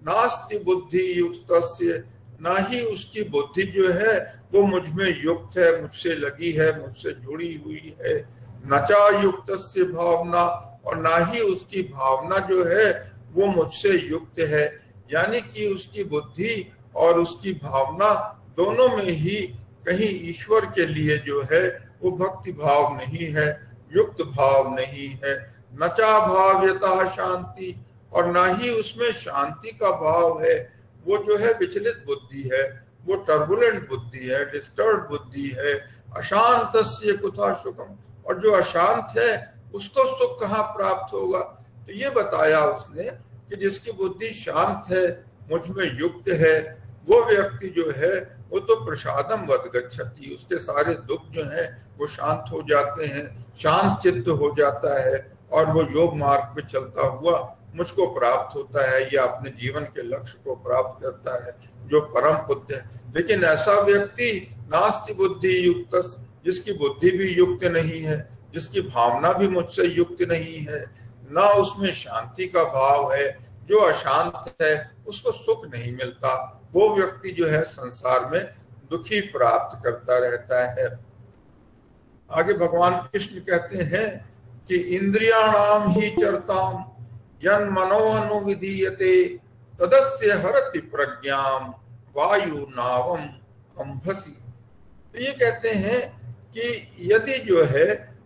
नास्ति बुद्धि युक्तस्य, ना ही उसकी बुद्धि जो है वो मुझ में युक्त है, मुझसे लगी है, मुझसे जुड़ी हुई है। न चा युक्तस्य भावना, और ना ही उसकी भावना जो है वो मुझसे युक्त है, यानी कि उसकी बुद्धि और उसकी भावना दोनों में ही कहीं ईश्वर के लिए जो है वो भक्ति भाव नहीं है, युक्त भाव नहीं है। न चा भाव्यता शांति, और ना ही उसमें शांति का भाव है। वो जो है विचलित बुद्धि है, वो टर्बुलेंट बुद्धि है, डिस्टर्ब बुद्धि है। अशांतस्य कुतः सुखम, और जो अशांत है उसको सुख कहाँ प्राप्त होगा? तो ये बताया उसने कि जिसकी बुद्धि शांत है, मुझ में युक्त है, वो व्यक्ति जो है वो तो प्रसादम वद गच्छति, उसके सारे दुख जो हैं वो शांत हो जाते हैं, शांत चित्त हो जाता है, और वो योग मार्ग पे चलता हुआ मुझको प्राप्त होता है, या अपने जीवन के लक्ष्य को प्राप्त करता है, जो परम पुण्य है। लेकिन ऐसा व्यक्ति नास्ति बुद्धि युक्त, जिसकी बुद्धि भी युक्त नहीं है, जिसकी भावना भी मुझसे युक्त नहीं है, ना उसमें शांति का भाव है, जो अशांत है उसको सुख नहीं मिलता, वो व्यक्ति जो है संसार में दुखी प्राप्त करता रहता है। आगे भगवान कृष्ण कहते हैं कि इंद्रियाणाम ही चरताम यन मनो अनुविधीयते तदस्य हरति प्रज्ञाम वायु नावम अंभसी। तो ये कहते हैं कि यदि जो है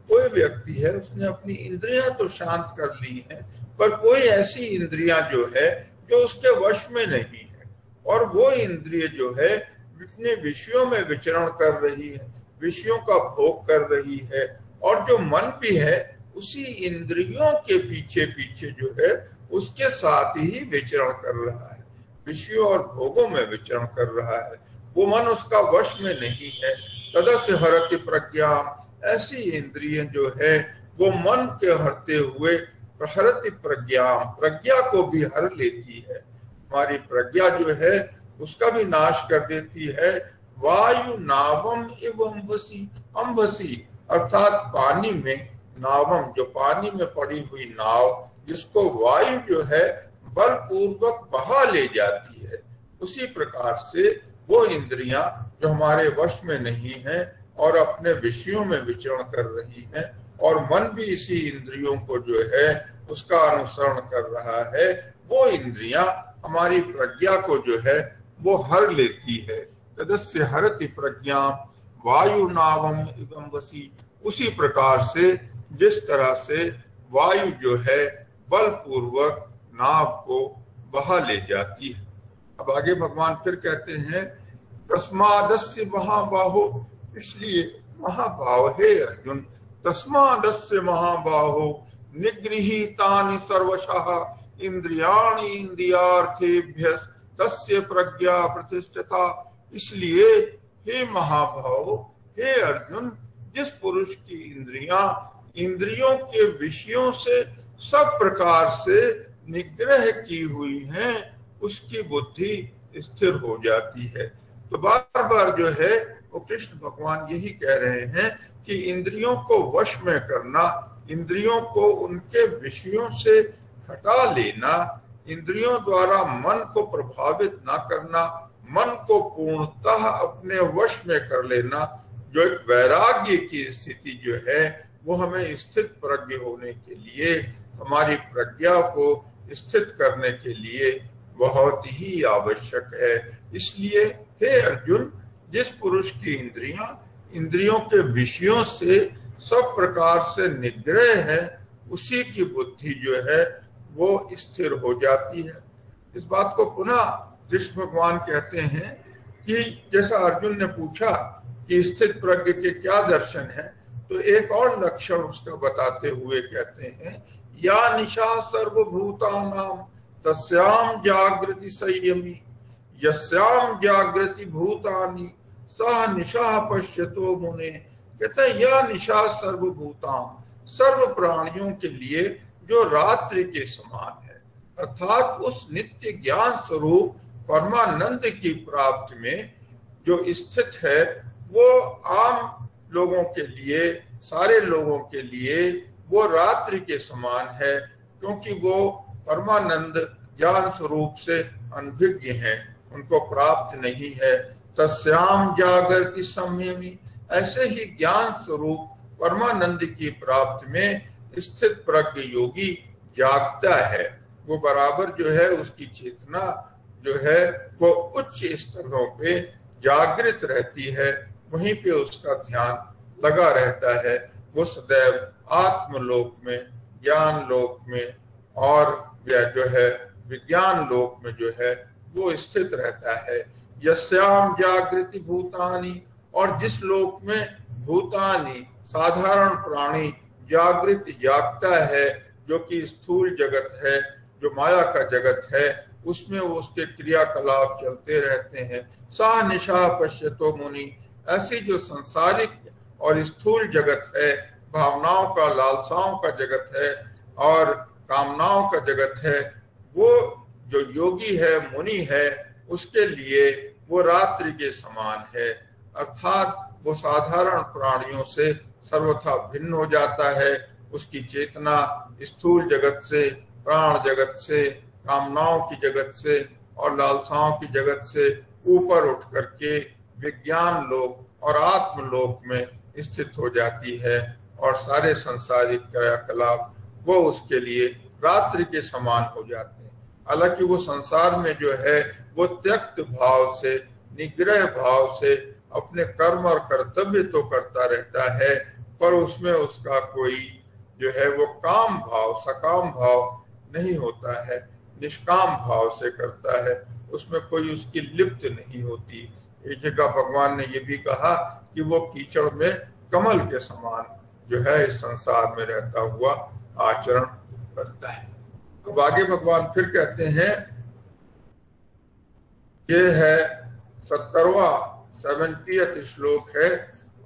कोई व्यक्ति है, उसने अपनी इंद्रियां तो शांत कर ली हैं, पर कोई ऐसी इंद्रियां जो है जो उसके वश में नहीं है, और वो इंद्रिय जो है अपने विषयों में विचरण कर रही है, विषयों का भोग कर रही है, और जो मन भी है उसी इंद्रियों के पीछे पीछे जो है उसके साथ ही विचरण कर रहा है, विषयों और भोगों में विचरण कर रहा है, वो मन उसका वश में नहीं है। तदस्य हरति प्रज्ञा, ऐसी इंद्रिय जो है वो मन के हरते हुए प्रहरति प्रज्ञा, प्रज्ञा को भी हर लेती है। हमारी प्रज्ञा जो है उसका भी नाश कर देती है। वायु नावम एवं अम्भसी, अम्भसी अर्थात पानी में, नावम जो पानी में पड़ी हुई नाव जिसको वायु जो है बलपूर्वक बहा ले जाती है, उसी प्रकार से वो इंद्रियां जो हमारे वश में नहीं है और अपने विषयों में विचरण कर रही हैं, और मन भी इसी इंद्रियों को जो है उसका अनुसरण कर रहा है, वो इंद्रियां हमारी प्रज्ञा को जो है वो हर लेती है। तदस्य हरति प्रज्ञा वायु नावम एवं वसी, उसी प्रकार से जिस तरह से वायु जो है बलपूर्वक नाव को बहा ले जाती है। अब आगे भगवान फिर कहते हैं तस्मादस्य महाबाहो, इसलिए महाबाहो हे अर्जुन, तस्मादस्य महाबाहो निगृहीतानि सर्वशः इंद्रियाणि इंद्रियार्थेभ्यः तस्य प्रज्ञा प्रतिष्ठिता। इसलिए हे महाबाहो, हे अर्जुन, जिस पुरुष की इंद्रियां इंद्रियों के विषयों से सब प्रकार से निग्रह की हुई हैं, उसकी बुद्धि स्थिर हो जाती है। तो बार बार जो है वो कृष्ण भगवान यही कह रहे हैं कि इंद्रियों को वश में करना, इंद्रियों को उनके विषयों से हटा लेना, इंद्रियों द्वारा मन को प्रभावित ना करना, मन को पूर्णतः अपने वश में कर लेना, जो एक वैराग्य की स्थिति जो है वो हमें स्थित प्रज्ञ होने के लिए, हमारी प्रज्ञा को स्थित करने के लिए बहुत ही आवश्यक है। इसलिए हे अर्जुन, जिस पुरुष की इंद्रियां इंद्रियों के विषयों से सब प्रकार से निग्रह है, उसी की बुद्धि जो है वो स्थिर हो जाती है। इस बात को पुनः कृष्ण भगवान कहते हैं कि जैसा अर्जुन ने पूछा कि स्थित प्रज्ञ के क्या दर्शन है, तो एक और लक्षण उसका बताते हुए कहते हैं या निशा सर्वभूतानां तस्याम जागृति संयमी यस्याम जागृति भूतानि सह निशा पश्यतो मुने। कहते हैं या निशा सर्वभूतां, सर्व प्राणियों के लिए जो रात्रि के समान है, अर्थात उस नित्य ज्ञान स्वरूप परमानंद की प्राप्ति में जो स्थित है, वो आम लोगों के लिए, सारे लोगों के लिए वो रात्रि के समान है, क्योंकि वो परमानंद ज्ञान स्वरूप से अनभिज्ञ हैं, उनको प्राप्त नहीं है। तस्याम जागृति संयमी, ऐसे ही ज्ञान स्वरूप परमानंद की प्राप्ति में स्थित प्रज्ञ योगी जागता है, वो बराबर जो है उसकी चेतना जो है वो उच्च स्तरों पे जागृत रहती है, वहीं पे उसका ध्यान लगा रहता है। वो सदैव आत्मलोक में, ज्ञान लोक में और जो है विज्ञान लोक में जो है वो स्थित रहता है। यस्याम जागृति भूतानि, और जिस लोक में भूतानि साधारण प्राणी जागृत जागता है, जो कि स्थूल जगत है, जो माया का जगत है, उसमें उसके क्रियाकलाप चलते रहते हैं। सा निशा पश्यतो मुनि, ऐसी जो संसारिक और स्थूल जगत है, भावनाओं का, लालसाओं का जगत है और कामनाओं का जगत है, वो जो योगी है, मुनि है, उसके लिए वो रात्रि के समान है, अर्थात वो साधारण प्राणियों से सर्वथा भिन्न हो जाता है। उसकी चेतना स्थूल जगत से, प्राण जगत से, कामनाओं की जगत से और लालसाओं की जगत से ऊपर उठ करके विज्ञान लोक और आत्मलोक में स्थित हो जाती है, और सारे संसारिक क्रियाकलाप वो उसके लिए रात्रि के समान हो जाते हैं। हालांकि वो संसार में जो है वो त्यक्त भाव से, निग्रह भाव से अपने कर्म और कर्तव्य तो करता रहता है, पर उसमें उसका कोई जो है वो काम भाव, सकाम भाव नहीं होता है, निष्काम भाव से करता है, उसमें कोई उसकी लिप्त नहीं होती। एक जगह भगवान ने ये भी कहा कि वो कीचड़ में कमल के समान जो है इस संसार में रहता हुआ आचरण करता है। तो आगे भगवान फिर कहते हैं, ये है 70वां 70th श्लोक है,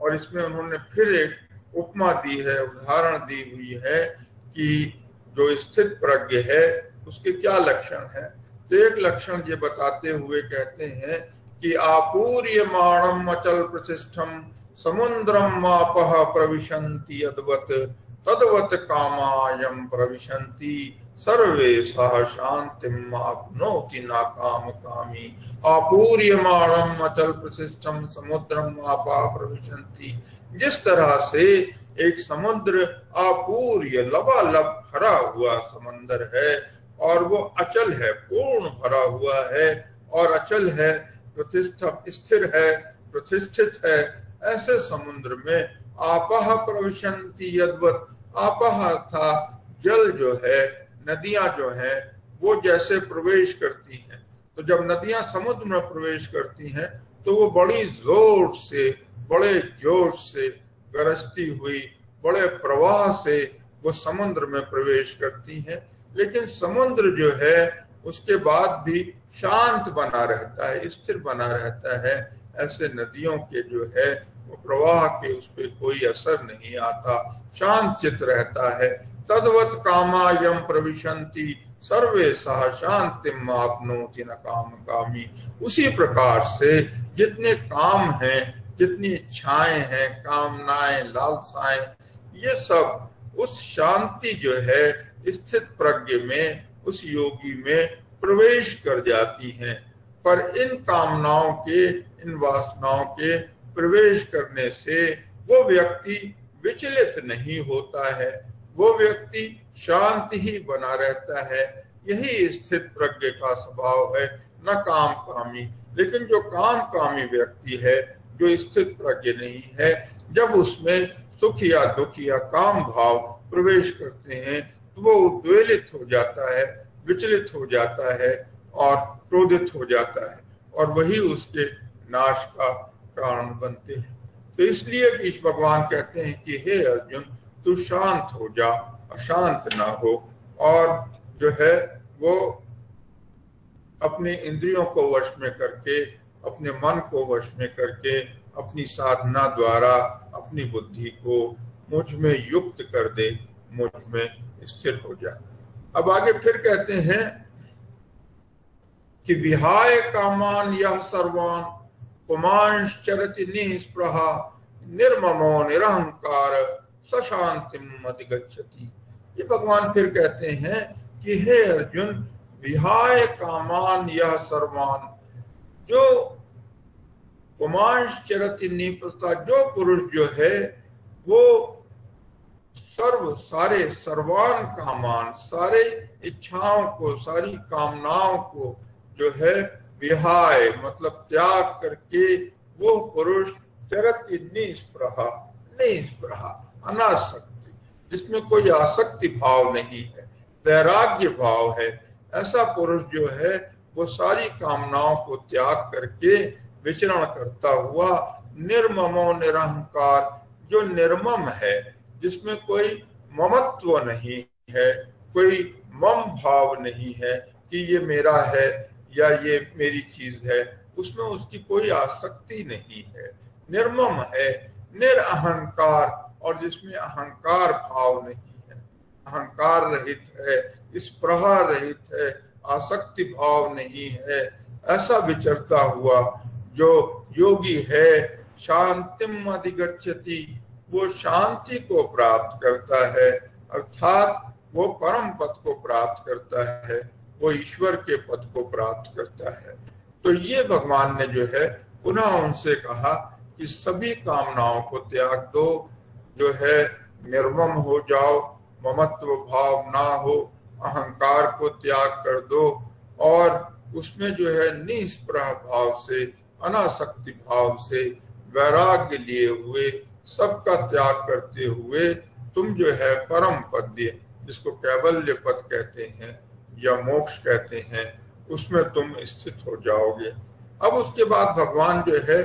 और इसमें उन्होंने फिर एक उपमा दी है, उदाहरण दी हुई है कि जो स्थित प्रज्ञ है उसके क्या लक्षण है। तो एक लक्षण ये बताते हुए कहते हैं कि आपूर्यमाणम अचल प्रतिष्ठम समुद्रम आपः प्रविशन्ति यद्वत् तद्वत् कामायम प्रविशन्ति सर्वे सह शांतिम आपनोति न काम कामी। आपूर्यमाणम अचल प्रतिष्ठम समुद्रम आपः प्रविशन्ति, जिस तरह से एक समुद्र आपूर्य लबालब भरा हुआ समंदर है और वो अचल है, पूर्ण भरा हुआ है और अचल है, प्रतिष्ठित स्थिर है, प्रतिष्ठित है, ऐसे समुद्र में आपः प्रविशन्ति यद्वत्, आपः था जल जो है, नदियां जो है वो जैसे प्रवेश करती हैं। तो जब नदियां समुद्र में प्रवेश करती हैं तो वो बड़ी जोर से, बड़े जोश से गरजती हुई, बड़े प्रवाह से वो समुद्र में प्रवेश करती हैं। लेकिन समुद्र जो है उसके बाद भी शांत बना रहता है, स्थिर बना रहता है। ऐसे नदियों के जो है वो प्रवाह के उस पर कोई असर नहीं आता, शांत चित रहता है। तद्वत् कामायम प्रविशन्ति सर्वे सह शांतिम आपनोति न काम कामी। उसी प्रकार से जितने काम हैं, जितनी इच्छाएं हैं, कामनाएं, लालसाएं, ये सब उस शांति जो है स्थित प्रज्ञ में, उस योगी में प्रवेश कर जाती हैं। पर इन कामनाओं के, इन वासनाओं के प्रवेश करने से वो व्यक्ति विचलित नहीं होता है, वो व्यक्ति शांत ही बना रहता है। यही स्थित प्रज्ञ का स्वभाव है, न काम कामी। लेकिन जो काम कामी व्यक्ति है, जो स्थित प्रज्ञ नहीं है, जब उसमें सुख या दुख या काम भाव प्रवेश करते हैं तो वो उद्वेलित हो जाता है, विचलित हो जाता है और क्रोधित हो जाता है, और वही उसके नाश का कारण बनते हैं। तो इसलिए ईश भगवान कहते हैं कि हे अर्जुन, तू शांत हो जा, अशांत ना हो, और जो है वो अपने इंद्रियों को वश में करके, अपने मन को वश में करके, अपनी साधना द्वारा अपनी बुद्धि को मुझ में युक्त कर दे, मुझ में स्थिर हो जाए। अब आगे फिर कहते हैं कि विहाय कामान यह सर्वान पुमांश्चरति निःस्पृहा निर्ममो निरहंकार सशांतिम अधिगच्छति। ये भगवान फिर कहते हैं कि हे अर्जुन, विहाय कामान यह सर्वान, जो पुमांश्चरति निःस्पृहा, जो पुरुष जो है वो सारे सर्वान कामान, सारे इच्छाओं को, सारी कामनाओं को जो है विहाय मतलब त्याग करके, वो पुरुष चरति निःस्पृहा, निःस्पृहा अनासक्ति, जिसमें कोई आसक्ति भाव नहीं है, वैराग्य भाव है, ऐसा पुरुष जो है वो सारी कामनाओं को त्याग करके विचरण करता हुआ निर्ममो निरहंकार, जो निर्मम है, जिसमें कोई ममत्व नहीं है, कोई मम भाव नहीं है कि ये मेरा है या ये मेरी चीज है, उसमें उसकी कोई आसक्ति नहीं है, निर्मम है, निरअहंकार, और जिसमें अहंकार भाव नहीं है, अहंकार रहित है, स्पृहा रहित है, आसक्ति भाव नहीं है, ऐसा विचरता हुआ जो योगी है, शांतिम अधिगच्छति, वो शांति को प्राप्त करता है, अर्थात वो परम पद को प्राप्त करता है, वो ईश्वर के पद को प्राप्त करता है। तो ये भगवान ने जो है पुनः उनसे कहा कि सभी कामनाओं को त्याग दो, जो है निर्मम हो जाओ, ममत्व भाव ना हो, अहंकार को त्याग कर दो, और उसमें जो है निःस्पृह भाव से, अनासक्ति भाव से, वैराग्य लिए हुए, सबका त्याग करते हुए तुम जो है परम पद, जिसको कैवल्य पद कहते हैं या मोक्ष कहते हैं, उसमें तुम स्थित हो जाओगे। अब उसके बाद भगवान जो है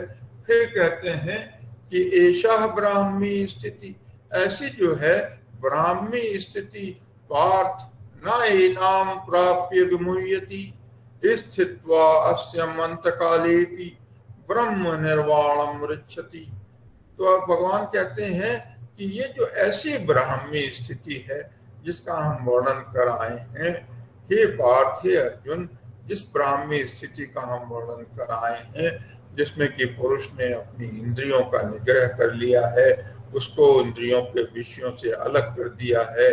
फिर कहते हैं कि एषा ब्राह्मी स्थिति, ऐसी जो है ब्राह्मी स्थिति पार्थ न एनाम प्राप्य विमुह्यति स्थित्वा अस्यम अंतकालेपि ब्रह्म निर्वाणम ऋच्छति। तो अब भगवान कहते हैं कि ये जो ऐसी ब्राह्मी स्थिति है जिसका हम वर्णन कर आए हैं, हे पार्थ, हे अर्जुन, जिस ब्राह्मी स्थिति का हम वर्णन कर आए हैं, जिसमें कि पुरुष ने अपनी इंद्रियों का निग्रह कर लिया है, उसको इंद्रियों के विषयों से अलग कर दिया है,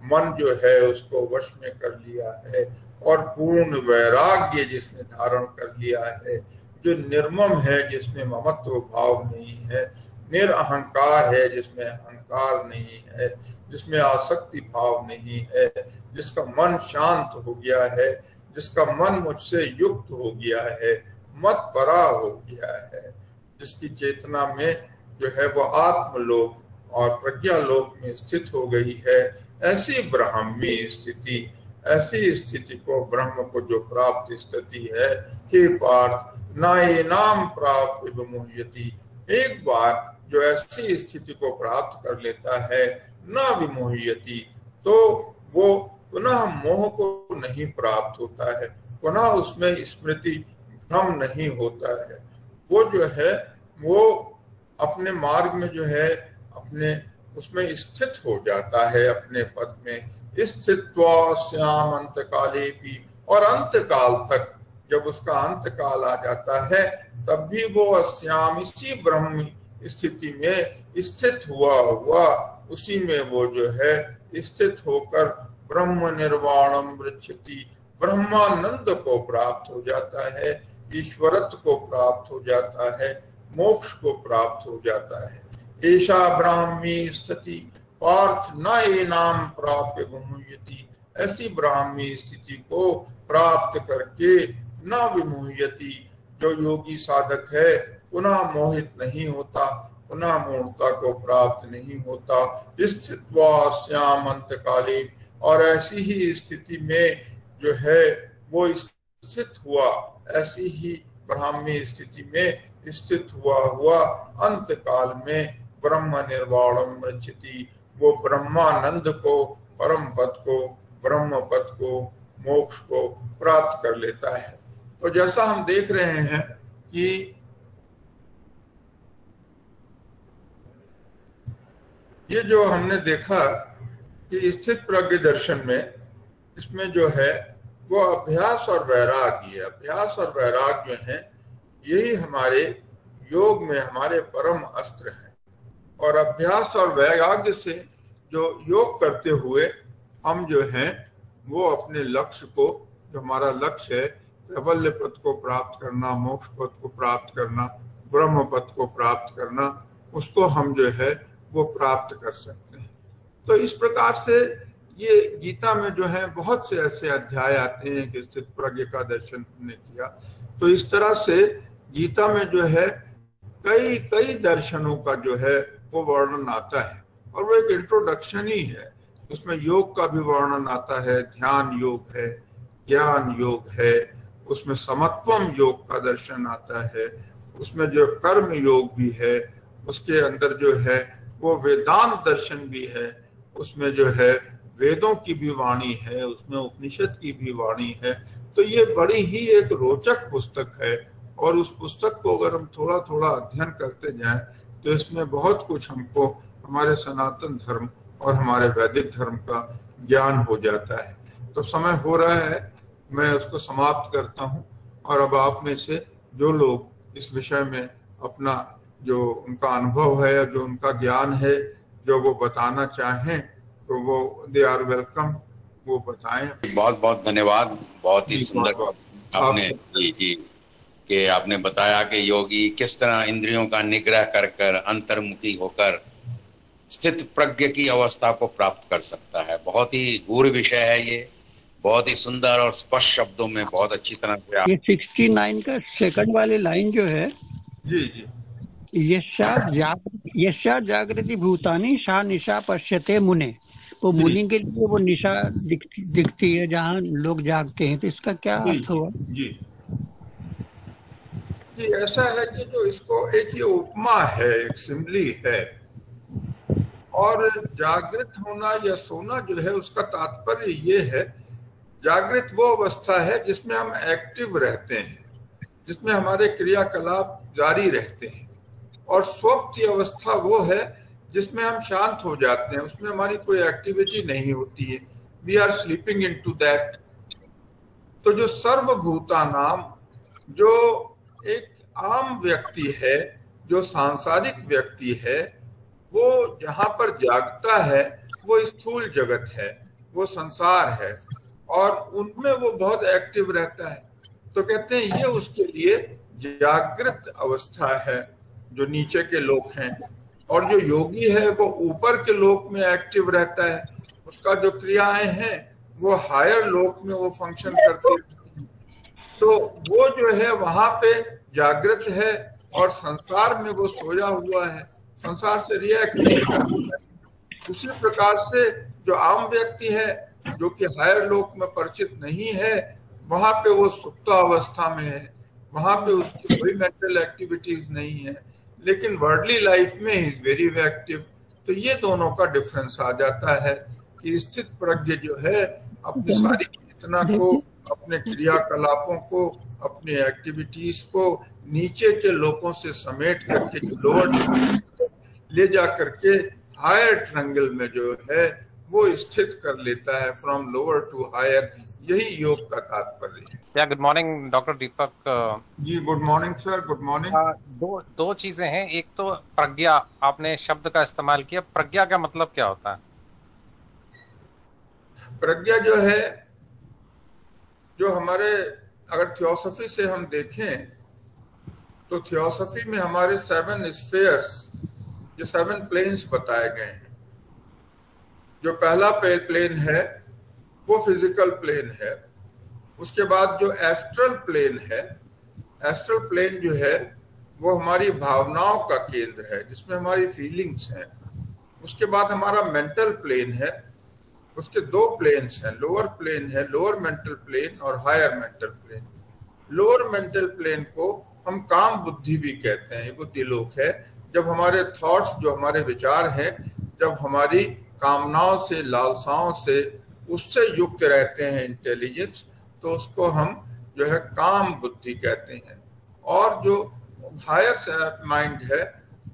मन जो है उसको वश में कर लिया है, और पूर्ण वैराग्य जिसने धारण कर लिया है, जो निर्मम है, जिसमें ममत्व भाव नहीं है, निरअहंकार है, जिसमें अहंकार नहीं है, जिसमें आसक्ति भाव नहीं है, जिसका मन शांत हो गया है, जिसका मन मुझसे युक्त हो गया है, मत परा हो गया है, जिसकी चेतना में जो है वो आत्मलोक और प्रज्ञालोक में स्थित हो गई है, ऐसी ब्राह्मी स्थिति, ऐसी स्थिति को, ब्रह्म को जो प्राप्त स्थिति है, हे पार्थ, नाम प्राप्त विमुह्यति, एक बार जो ऐसी स्थिति को प्राप्त कर लेता है, न विमुह्यति, तो वो पुनः मोह को नहीं प्राप्त होता है, पुनः उसमें स्मृति भ्रम नहीं होता है। वो जो है वो अपने मार्ग में जो है अपने उसमें स्थित हो जाता है, अपने पद में स्थित्वा श्याम अंत काले भी, और अंत काल तक जब उसका अंत काल आ जाता है तब भी वो अश्याम, इसी ब्रह्म स्थिति में स्थित हुआ उसी में वो जो है स्थित होकर ब्रह्म निर्वाणम वृक्षति, ब्रह्मानंद को प्राप्त हो जाता है, ईश्वरत्व को प्राप्त हो जाता है, मोक्ष को प्राप्त हो जाता है। ऐसा ब्राह्मी स्थिति पार्थ न एनाम प्राप्य विमुह्यति, ऐसी ब्राह्मी स्थिति को प्राप्त करके न विमुह्यति, जो योगी साधक है पुनः मोहित नहीं होता, पुनः मूढ़ता को प्राप्त नहीं होता। स्थित्वा श्याम अंत काले, और ऐसी ही स्थिति में जो है वो स्थित हुआ, ऐसी ही ब्राह्मी स्थिति में स्थित हुआ अंत काल में ब्रह्म निर्वाणम रचति, वो ब्रह्मानंद को, परम पद को, ब्रह्म पद को, मोक्ष को प्राप्त कर लेता है। तो जैसा हम देख रहे हैं कि ये जो हमने देखा कि स्थित प्रज्ञ दर्शन में, इसमें जो है वो अभ्यास और वैराग्य है। अभ्यास और वैराग्य जो है यही हमारे योग में हमारे परम अस्त्र हैं, और अभ्यास और वैराग्य से जो योग करते हुए हम जो हैं वो अपने लक्ष्य को, जो हमारा लक्ष्य है कैवल्य पद को प्राप्त करना, मोक्ष पद को प्राप्त करना, ब्रह्म पद को प्राप्त करना, उसको हम जो है वो प्राप्त कर सकते हैं। तो इस प्रकार से ये गीता में जो है बहुत से ऐसे अध्याय आते हैं कि स्थित प्रज्ञ का दर्शन हमने किया। तो इस तरह से गीता में जो है कई दर्शनों का जो है वो वर्णन आता है, और वो एक इंट्रोडक्शन ही है। उसमें योग का भी वर्णन आता है, ध्यान योग है, ज्ञान योग है, उसमें समत्वम योग का दर्शन आता है, उसमें जो कर्म योग भी है, उसके अंदर जो है वो वेदांत दर्शन भी है, उसमें जो है वेदों की भी वाणी है, उसमें उपनिषद की भी वाणी है। तो ये बड़ी ही एक रोचक पुस्तक है, और उस पुस्तक को अगर हम थोड़ा थोड़ा अध्ययन करते जाएं तो इसमें बहुत कुछ हमको हमारे सनातन धर्म और हमारे वैदिक धर्म का ज्ञान हो जाता है। तो समय हो रहा है, मैं उसको समाप्त करता हूं, और अब आप में से जो लोग इस विषय में अपना जो उनका अनुभव है, जो उनका ज्ञान है, जो वो बताना चाहें तो वो दे आर वेलकम, वो बताएं। बहुत बहुत धन्यवाद, बहुत ही सुंदर आपने जी कि आपने बताया कि योगी किस तरह इंद्रियों का निग्रह कर कर अंतर्मुखी होकर स्थित प्रज्ञ की अवस्था को प्राप्त कर सकता है। बहुत ही गूढ़ विषय है ये, बहुत ही सुंदर और स्पष्ट शब्दों में बहुत अच्छी तरह से। ये 69 का सेकंड वाली लाइन जो है, जी यस्या जागृति भूतानि सा निशा पश्यते मुने, वो मुनि के लिए वो निशा दिखती है जहाँ लोग जागते हैं। तो इसका क्या अर्थ हुआ? जी ऐसा है कि जो इसको एक ही उपमा है, एक सिम्बली है, और जागृत होना या सोना जो है उसका तात्पर्य ये है, जागृत वो अवस्था है जिसमें हम एक्टिव रहते हैं, जिसमें हमारे क्रियाकलाप जारी रहते हैं, और स्वप्ति अवस्था वो है जिसमें हम शांत हो जाते हैं, उसमें हमारी कोई एक्टिविटी नहीं होती है, we are sleeping into that. तो जो सर्वभूतानाम, जो एक आम व्यक्ति है, जो सांसारिक व्यक्ति है, वो जहां पर जागता है वो स्थूल जगत है, वो संसार है, और उनमें वो बहुत एक्टिव रहता है। तो कहते हैं ये उसके लिए जागृत अवस्था है, जो नीचे के लोग हैं। और जो योगी है वो ऊपर के लोक में एक्टिव रहता है, उसका जो क्रियाएं हैं वो हायर लोक में वो फंक्शन करती है। तो वो जो है वहां पे जागृत है, और संसार में वो सोया हुआ है, संसार से रिएक्ट नहीं करता है। उसी प्रकार से जो आम व्यक्ति है, जो कि हायर लोक में परिचित नहीं है, वहां पे वो सुप्त अवस्था में है, वहां पे उसकी कोई मेंटल एक्टिविटीज नहीं है, लेकिन वर्ल्डली लाइफ में इज वेरी एक्टिव। तो ये दोनों का डिफरेंस आ जाता है कि स्थित प्रज्ञ जो है अपनी सारी चेतना को, अपने क्रियाकलापों को, अपनी एक्टिविटीज को नीचे के लोगों से समेट करके जो लोअर ले जा करके हायर ट्रायंगल में जो है वो स्थित कर लेता है, फ्रॉम लोअर टू हायर। यही योग का तात्पर्य है। या good morning doctor Deepak ji. Good morning sir, good morning. दो चीजें हैं। एक तो प्रज्ञा, आपने शब्द का इस्तेमाल किया, प्रज्ञा का मतलब क्या होता है? प्रज्ञा जो है, जो हमारे अगर थियोसॉफी से हम देखें तो थियोसॉफी में हमारे 7 स्फीयर्स, जो 7 प्लेन्स बताए गए हैं। जो पहला प्लेन है वो फिजिकल प्लेन है। उसके बाद जो एस्ट्रल प्लेन है, एस्ट्रल प्लेन जो है वो हमारी भावनाओं का केंद्र है, जिसमें हमारी फीलिंग्स हैं। उसके बाद हमारा मेंटल प्लेन है। उसके 2 प्लेन्स हैं, लोअर प्लेन है, लोअर मेंटल प्लेन और higher mental plane. Lower mental plane को हम काम बुद्धि भी कहते हैं, ये बुद्धि लोक है। जब हमारे थॉट्स, जो हमारे विचार हैं, जब हमारी कामनाओं से, लालसाओं से, उससे युक्त रहते हैं इंटेलिजेंस, तो उसको हम जो है काम बुद्धि कहते हैं। और जो हायर माइंड है,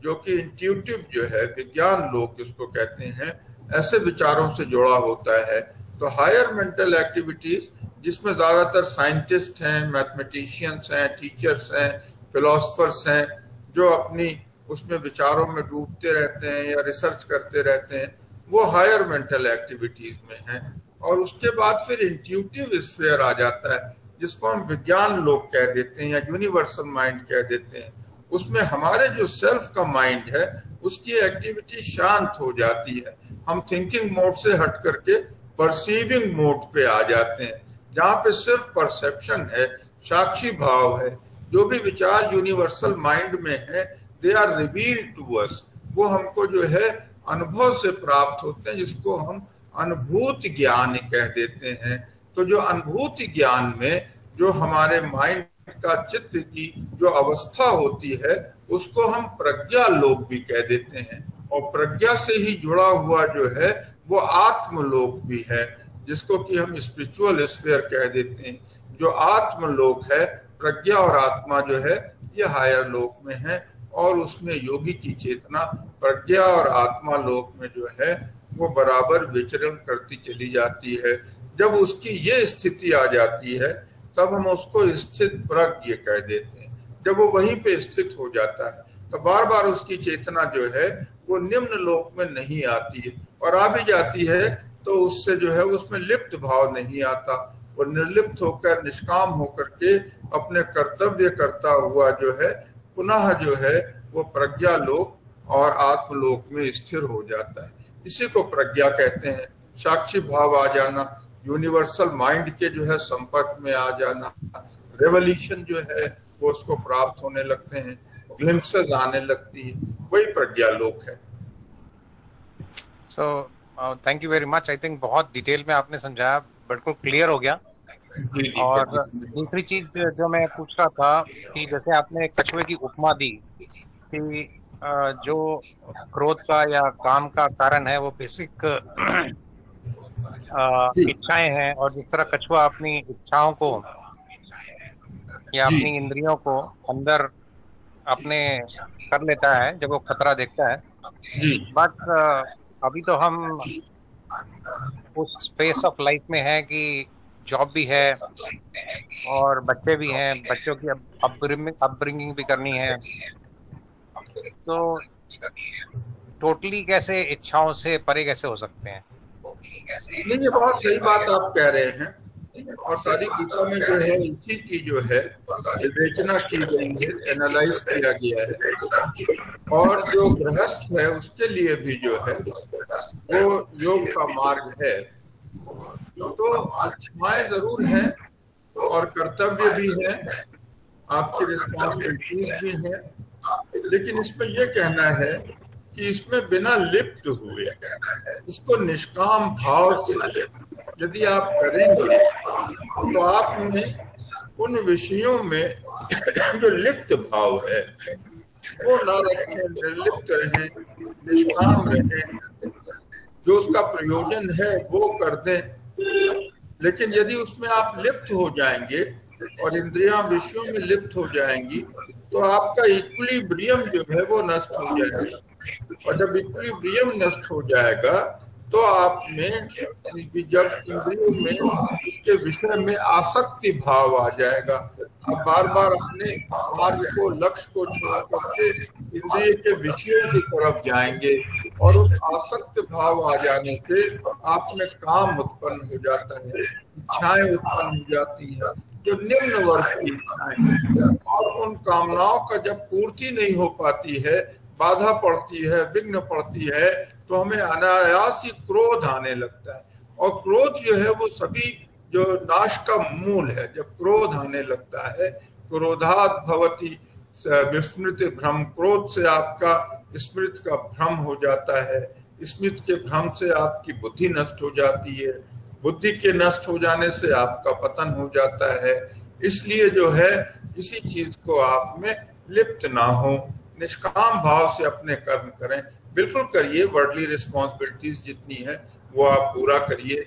जो कि इंट्यूटिव जो है, विज्ञान लोग इसको कहते हैं, ऐसे विचारों से जुड़ा होता है। तो हायर मेंटल एक्टिविटीज, जिसमें ज्यादातर साइंटिस्ट हैं, मैथमेटिशियंस हैं, टीचर्स हैं, फिलोसफर्स हैं, जो अपनी उसमें विचारों में डूबते रहते हैं या रिसर्च करते रहते हैं, वो हायर मेंटल एक्टिविटीज में हैं। और उसके बाद फिर इंट्यूटिव स्फीयर आ जाता है, जिसको हम विज्ञान लोग कह देते हैं या यूनिवर्सल माइंड कह देते हैं। उसमें हमारे जो सेल्फ का माइंड है, उसकी एक्टिविटी शांत हो जाती है। हम थिंकिंग मोड से हट करके परसीविंग मोड पे आ जाते हैं, जहाँ पे सिर्फ परसेप्शन है, साक्षी भाव है। जो भी विचार यूनिवर्सल माइंड में है, they are revealed to us. वो हमको जो है अनुभव से प्राप्त होते हैं, जिसको हम अनुभूति ज्ञान कह देते हैं। तो जो अनुभूति ज्ञान में जो हमारे माइंड का, चित्त की जो अवस्था होती है, उसको हम प्रज्ञा लोक भी कह देते हैं। और प्रज्ञा से ही जुड़ा हुआ जो है वो आत्मलोक भी है, जिसको कि हम स्पिरिचुअल स्फीयर कह देते हैं। जो आत्मलोक है, प्रज्ञा और आत्मा जो है, ये हायर लोक में है। और उसमें योगी की चेतना प्रज्ञा और आत्मा लोक में जो है वो बराबर विचरण करती चली जाती है। जब उसकी ये स्थिति आ जाती है, तब हम उसको स्थित प्रज्ञ कह देते हैं। जब वो वहीं पे स्थित हो जाता है, तो बार बार उसकी चेतना जो है वो निम्न लोक में नहीं आती है, और आ भी जाती है तो उससे जो है उसमें लिप्त भाव नहीं आता। वो निर्लिप्त होकर, निष्काम होकर के अपने कर्तव्य करता हुआ जो है पुनः जो है वो प्रज्ञा लोक और आत्मलोक में स्थिर हो जाता है। इसी को प्रज्ञा कहते हैं। साक्षी भाव आ जाना, यूनिवर्सल माइंड के जो है संपर्क में आ जाना, रेवल्यूशन जो है वो उसको प्राप्त होने लगते हैं, ग्लिम्पसेस आने लगती है, वही प्रज्ञा लोक है। So thank you very much. I think बहुत डिटेल में आपने समझाया, बिल्कुल क्लियर हो गया। और दूसरी चीज जो मैं पूछ रहा था कि जैसे आपने कछुए की उपमा दी कि जो क्रोध का या काम का कारण है वो बेसिक इच्छाएं हैं, और जिस तरह कछुआ अपनी इच्छाओं को या अपनी इंद्रियों को अंदर अपने कर लेता है जब वो खतरा देखता है, जी। बट अभी तो हम उस स्पेस ऑफ लाइफ में है कि जॉब भी है और बच्चे भी हैं, बच्चों की अपब्रिंगिंग भी करनी है, तो टोटली कैसे इच्छाओं से परे कैसे हो सकते हैं? नहीं, ये बहुत सही बात आप कह रहे हैं, और सारी गीता में जो है इसी की जो है विवेचना की गई है, एनालाइज किया गया है। और जो गृहस्थ है उसके लिए भी जो है वो योग का मार्ग है। तो इच्छाएं जरूर हैं और कर्तव्य भी है, आपकी रिस्पॉन्सिबिलिटीज भी हैं, लेकिन इसमें यह कहना है कि इसमें बिना लिप्त हुए, इसको निष्काम भाव से यदि आप करेंगे तो आप में उन विषयों में जो लिप्त भाव है वो न रखें, निर्लिप्त रहें, निष्काम रहें, जो उसका प्रयोजन है वो कर दें। लेकिन यदि उसमें आप लिप्त हो जाएंगे और इंद्रियां विषयों में लिप्त हो जाएंगी तो आपका इक्विलिब्रियम जो है वो नष्ट हो जाएगा, और जब इक्विलिब्रियम नष्ट हो जाएगा तो आप में जब इंद्रियों में उसके विषय में आसक्ति भाव आ जाएगा, आप बार बार अपने मार्ग को, लक्ष्य को छोड़ करके इंद्रिय के विषयों की तरफ जाएंगे, और उस आसक्त भाव आ जाने से आप में काम उत्पन्न हो जाता है, इच्छाएं उत्पन्न हो जाती है, जो निम्न वर्ग की इच्छाएं, और उन कामनाओं का जब पूर्ति नहीं हो पाती है, बाधा पड़ती है, विघ्न पड़ती है, तो हमें अनायास ही क्रोध आने लगता है। और क्रोध जो है वो सभी जो नाश का मूल है। जब क्रोध आने लगता है, क्रोधात् भवति विस्मृति भ्रम, क्रोध से आपका स्मृति का भ्रम हो जाता है, स्मृति के भ्रम से आपकी बुद्धि नष्ट हो जाती है, बुद्धि के नष्ट हो जाने से आपका पतन हो जाता है। इसलिए जो है किसी चीज को आप में लिप्त ना हो, निष्काम भाव से अपने कर्म करें, बिल्कुल करिए, वर्ल्डली रिस्पॉन्सिबिलिटीज जितनी है वो आप पूरा करिए,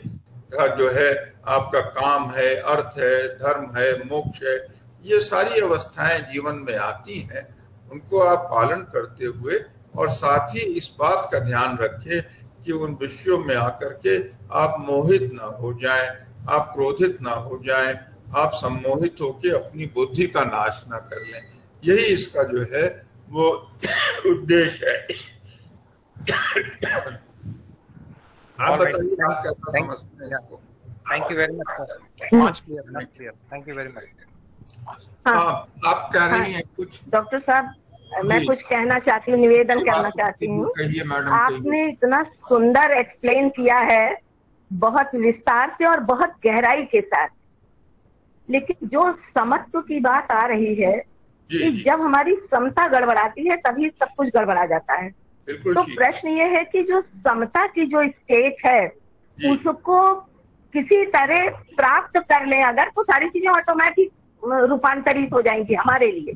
जो है आपका काम है, अर्थ है, धर्म है, मोक्ष है, ये सारी अवस्थाएं जीवन में आती हैं, उनको आप पालन करते हुए, और साथ ही इस बात का ध्यान रखें कि उन विषयों में आकर के आप मोहित ना हो जाएं, आप क्रोधित ना हो जाएं, आप सम्मोहित होकर अपनी बुद्धि का नाश ना कर लें। यही इसका जो है वो उद्देश्य है। आप बताइए आप कैसा समझते हैं इसको? Thank you very much, much clear, thank you very much. आप कह रही हैं कुछ? डॉक्टर साहब, मैं कुछ कहना चाहती हूँ, निवेदन करना चाहती हूँ। कहिए मैडम। आपने इतना सुंदर एक्सप्लेन किया है, बहुत विस्तार से और बहुत गहराई के साथ, लेकिन जो समत्व की बात आ रही है कि जब हमारी समता गड़बड़ाती है तभी सब कुछ गड़बड़ा जाता है। तो प्रश्न ये है कि जो समता की जो स्टेट है उसको किसी तरह प्राप्त कर लें अगर, तो सारी चीजें ऑटोमेटिक रूपांतरित हो जाएंगी हमारे लिए।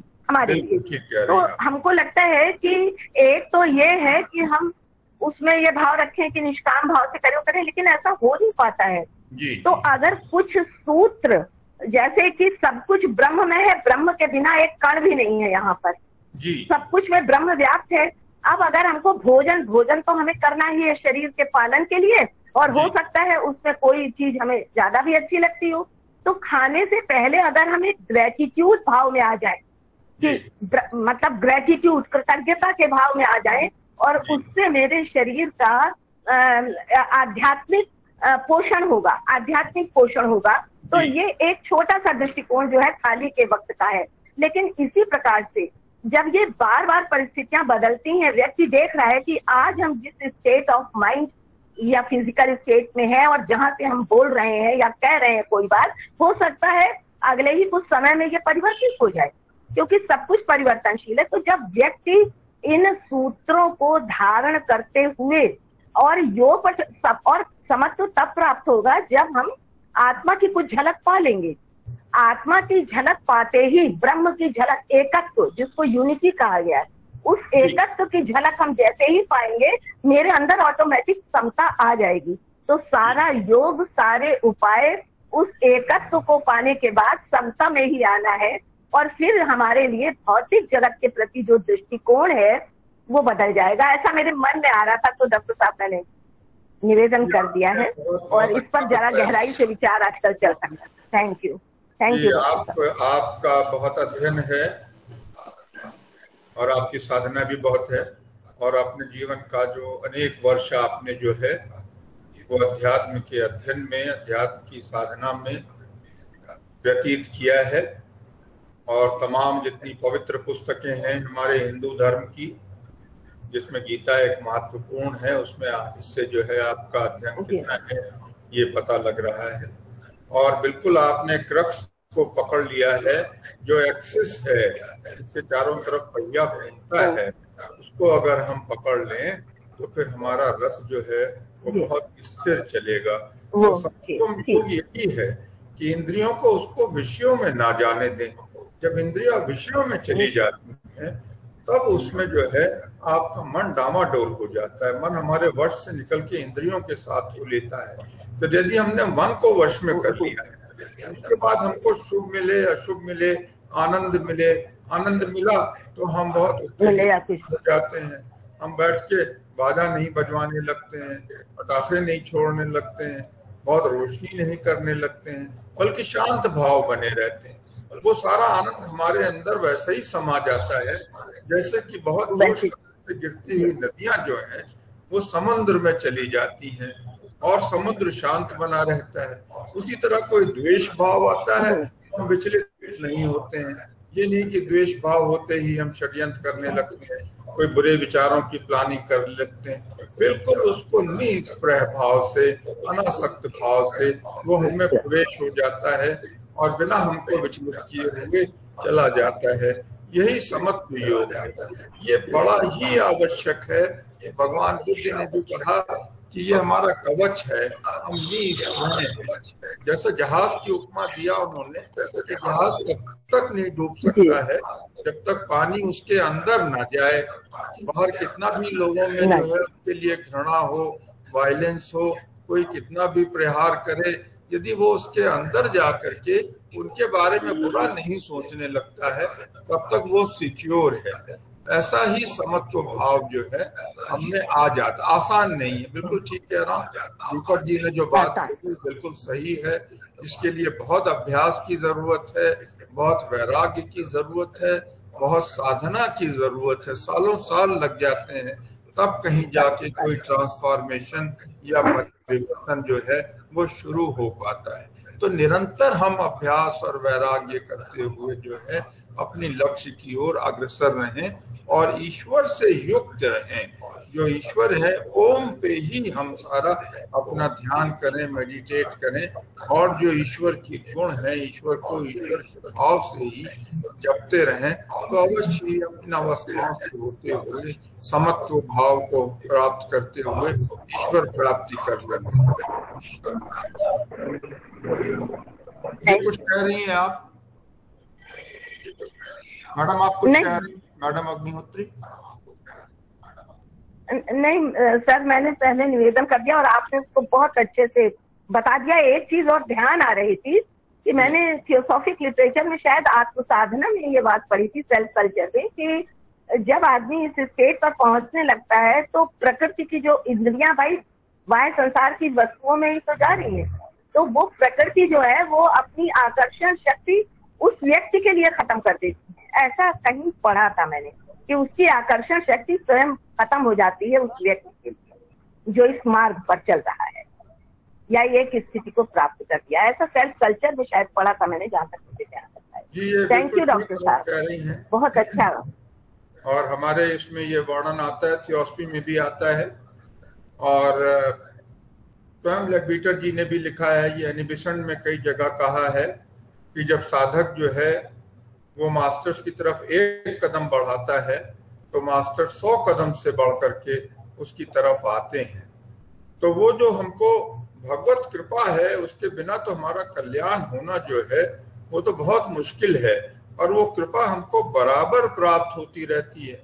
तो हमको लगता है कि एक तो ये है कि हम उसमें ये भाव रखें कि निष्काम भाव से करें, लेकिन ऐसा हो नहीं पाता है। तो अगर कुछ सूत्र, जैसे कि सब कुछ ब्रह्म में है, ब्रह्म के बिना एक कण भी नहीं है यहाँ पर, सब कुछ में ब्रह्म व्याप्त है। अब अगर हमको भोजन तो हमें करना ही है शरीर के पालन के लिए, और हो सकता है उसमें कोई चीज हमें ज्यादा भी अच्छी लगती हो, तो खाने से पहले अगर हमें ग्रेटिट्यूड भाव में आ जाए, कि मतलब ग्रेटिट्यूड, कृतज्ञता के भाव में आ जाए, और उससे मेरे शरीर का आध्यात्मिक पोषण होगा, तो ये एक छोटा सा दृष्टिकोण जो है थाली के वक्त का है। लेकिन इसी प्रकार से जब ये बार बार परिस्थितियां बदलती हैं, व्यक्ति देख रहा है कि आज हम जिस स्टेट ऑफ माइंड या फिजिकल स्टेट में है, और जहां से हम बोल रहे हैं या कह रहे हैं कोई बात, हो सकता है अगले ही कुछ समय में ये परिवर्तित हो जाए, क्योंकि सब कुछ परिवर्तनशील है। तो जब व्यक्ति इन सूत्रों को धारण करते हुए और योग और समत्व तब प्राप्त होगा जब हम आत्मा की कुछ झलक पा लेंगे। आत्मा की झलक पाते ही ब्रह्म की झलक, एकत्व जिसको यूनिटी कहा गया है, उस एकत्व की झलक हम जैसे ही पाएंगे, मेरे अंदर ऑटोमेटिक समता आ जाएगी। तो सारा योग, सारे उपाय उस एकत्व को पाने के बाद समता में ही आना है, और फिर हमारे लिए भौतिक जगत के प्रति जो दृष्टिकोण है वो बदल जाएगा, ऐसा मेरे मन में आ रहा था। तो डॉक्टर साहब मैंने निवेदन कर दिया है और इस पर जरा गहराई से विचार आजकल चल सकता है। Thank you, thank you. आपका बहुत अध्ययन है और आपकी साधना भी बहुत है, और अपने जीवन का जो अनेक वर्ष आपने जो है वो अध्यात्म के अध्ययन में, अध्यात्म की साधना में व्यतीत किया है। और तमाम जितनी पवित्र पुस्तकें हैं हमारे हिंदू धर्म की, जिसमें गीता एक महत्वपूर्ण है, उसमें इससे जो है आपका अध्ययन कितना है ये पता लग रहा है। और बिल्कुल आपने क्रक्स को पकड़ लिया है, जो एक्सिस है, इसके चारों तरफ पहिया घूमता है, उसको अगर हम पकड़ लें तो फिर हमारा रथ जो है वो बहुत स्थिर चलेगा। तो सबको यही है कि इंद्रियों को उसको विषयों में ना जाने दें। जब इंद्रियां विषयों में चली जाती हैं तब उसमें जो है आपका मन डामाडोल हो जाता है, मन हमारे वश से निकल के इंद्रियों के साथ हो लेता है। तो यदि हमने मन को वश में कर लिया है, उसके बाद हमको शुभ मिले अशुभ मिले, आनंद मिले, आनंद मिला तो हम बहुत उत्तेजित हो जाते हैं, हम बैठ के बाजा नहीं बजवाने लगते हैं, पटाखे नहीं छोड़ने लगते हैं, बहुत रोशनी नहीं करने लगते हैं, बल्कि शांत भाव बने रहते हैं। वो सारा आनंद हमारे अंदर वैसे ही समा जाता है जैसे कि बहुत जोश से गिरती हुई नदियां जो है वो समुद्र में चली जाती हैं और समुद्र शांत बना रहता है। उसी तरह कोई द्वेष भाव आता है, हम विचलित नहीं होते हैं। ये नहीं कि द्वेष भाव होते ही हम षड्यंत्र करने लगते हैं, कोई बुरे विचारों की प्लानिंग कर लेते हैं। बिल्कुल उसको निष्प्रह भाव से, अनासक्त भाव से वो हमें प्रवेश हो जाता है और बिना हमको विचलित किए हुए चला जाता है। यही समत्व योग है, ये बड़ा ही आवश्यक है। भगवान बुद्ध ने भी कहा कि ये हमारा कवच है, हम नींद हैं। जैसे जहाज की उपमा दिया उन्होंने कि जहाज तब तक नहीं डूब सकता है जब तक पानी उसके अंदर ना जाए। बाहर कितना भी लोगों में जो है उसके लिए घृणा हो, वायलेंस हो, कोई कितना भी प्रहार करे, यदि वो उसके अंदर जा करके उनके बारे में बुरा नहीं सोचने लगता है तब तक वो सिक्योर है। ऐसा ही समत्व भाव जो है हमने आ जाता। आसान नहीं है, बिल्कुल ठीक कह रहा हूँ। दीपक जी ने जो बात की बिल्कुल सही है। इसके लिए बहुत अभ्यास की जरूरत है, बहुत वैराग्य की जरूरत है, बहुत साधना की जरूरत है। सालों साल लग जाते हैं तब कहीं जाके कोई ट्रांसफॉर्मेशन या परिवर्तन जो है वो शुरू हो पाता है। तो निरंतर हम अभ्यास और वैराग्य करते हुए जो है अपनी लक्ष्य की ओर अग्रसर रहें और ईश्वर से युक्त रहें। जो ईश्वर है ओम पे ही हम सारा अपना ध्यान करें, मेडिटेट करें और जो ईश्वर की गुण है, ईश्वर को ईश्वर के भाव से ही जपते रहें तो अवश्य ही अपनी अवस्थाओं से होते हुए समत्व भाव को प्राप्त करते हुए ईश्वर प्राप्ति कर लेंगे। कुछ कह रही हैं आप मैडम? आप कुछ कह रही हैं मैडम अग्निहोत्री? नहीं सर, मैंने पहले निवेदन कर दिया और आपने उसको बहुत अच्छे से बता दिया। एक चीज और ध्यान आ रही थी कि मैंने थियोसॉफिक लिटरेचर में शायद आत्म साधना में ये बात पढ़ी थी, सेल्फ कल्चर में, कि जब आदमी इस स्टेट पर पहुंचने लगता है तो प्रकृति की जो इंद्रियां भाई बाह्य संसार की वस्तुओं में ही तो जा रही है, तो वो प्रकृति जो है वो अपनी आकर्षण शक्ति उस व्यक्ति के लिए खत्म कर देती है। ऐसा कहीं पढ़ा था मैंने कि उसकी आकर्षण शक्ति स्वयं खत्म हो जाती है उस व्यक्ति के लिए जो इस मार्ग पर चल रहा है या एक स्थिति को प्राप्त कर दिया। ऐसा सेल्फ कल्चर में शायद पढ़ा था मैंने, जहाँ तक मुझे ध्यान आता है। थैंक यू डॉक्टर साहब, बहुत अच्छा। और हमारे इसमें ये वर्णन आता है, थियोसॉफी में भी आता है और स्वयं लेडबीटर जी ने भी लिखा है। ये एनिबिशन में कई जगह कहा है कि जब साधक जो है वो मास्टर्स की तरफ एक कदम बढ़ाता है तो मास्टर 100 कदम से बढ़ करके उसकी तरफ आते हैं। तो वो जो हमको भगवत कृपा है उसके बिना तो हमारा कल्याण होना जो है वो तो बहुत मुश्किल है, और वो कृपा हमको बराबर प्राप्त होती रहती है।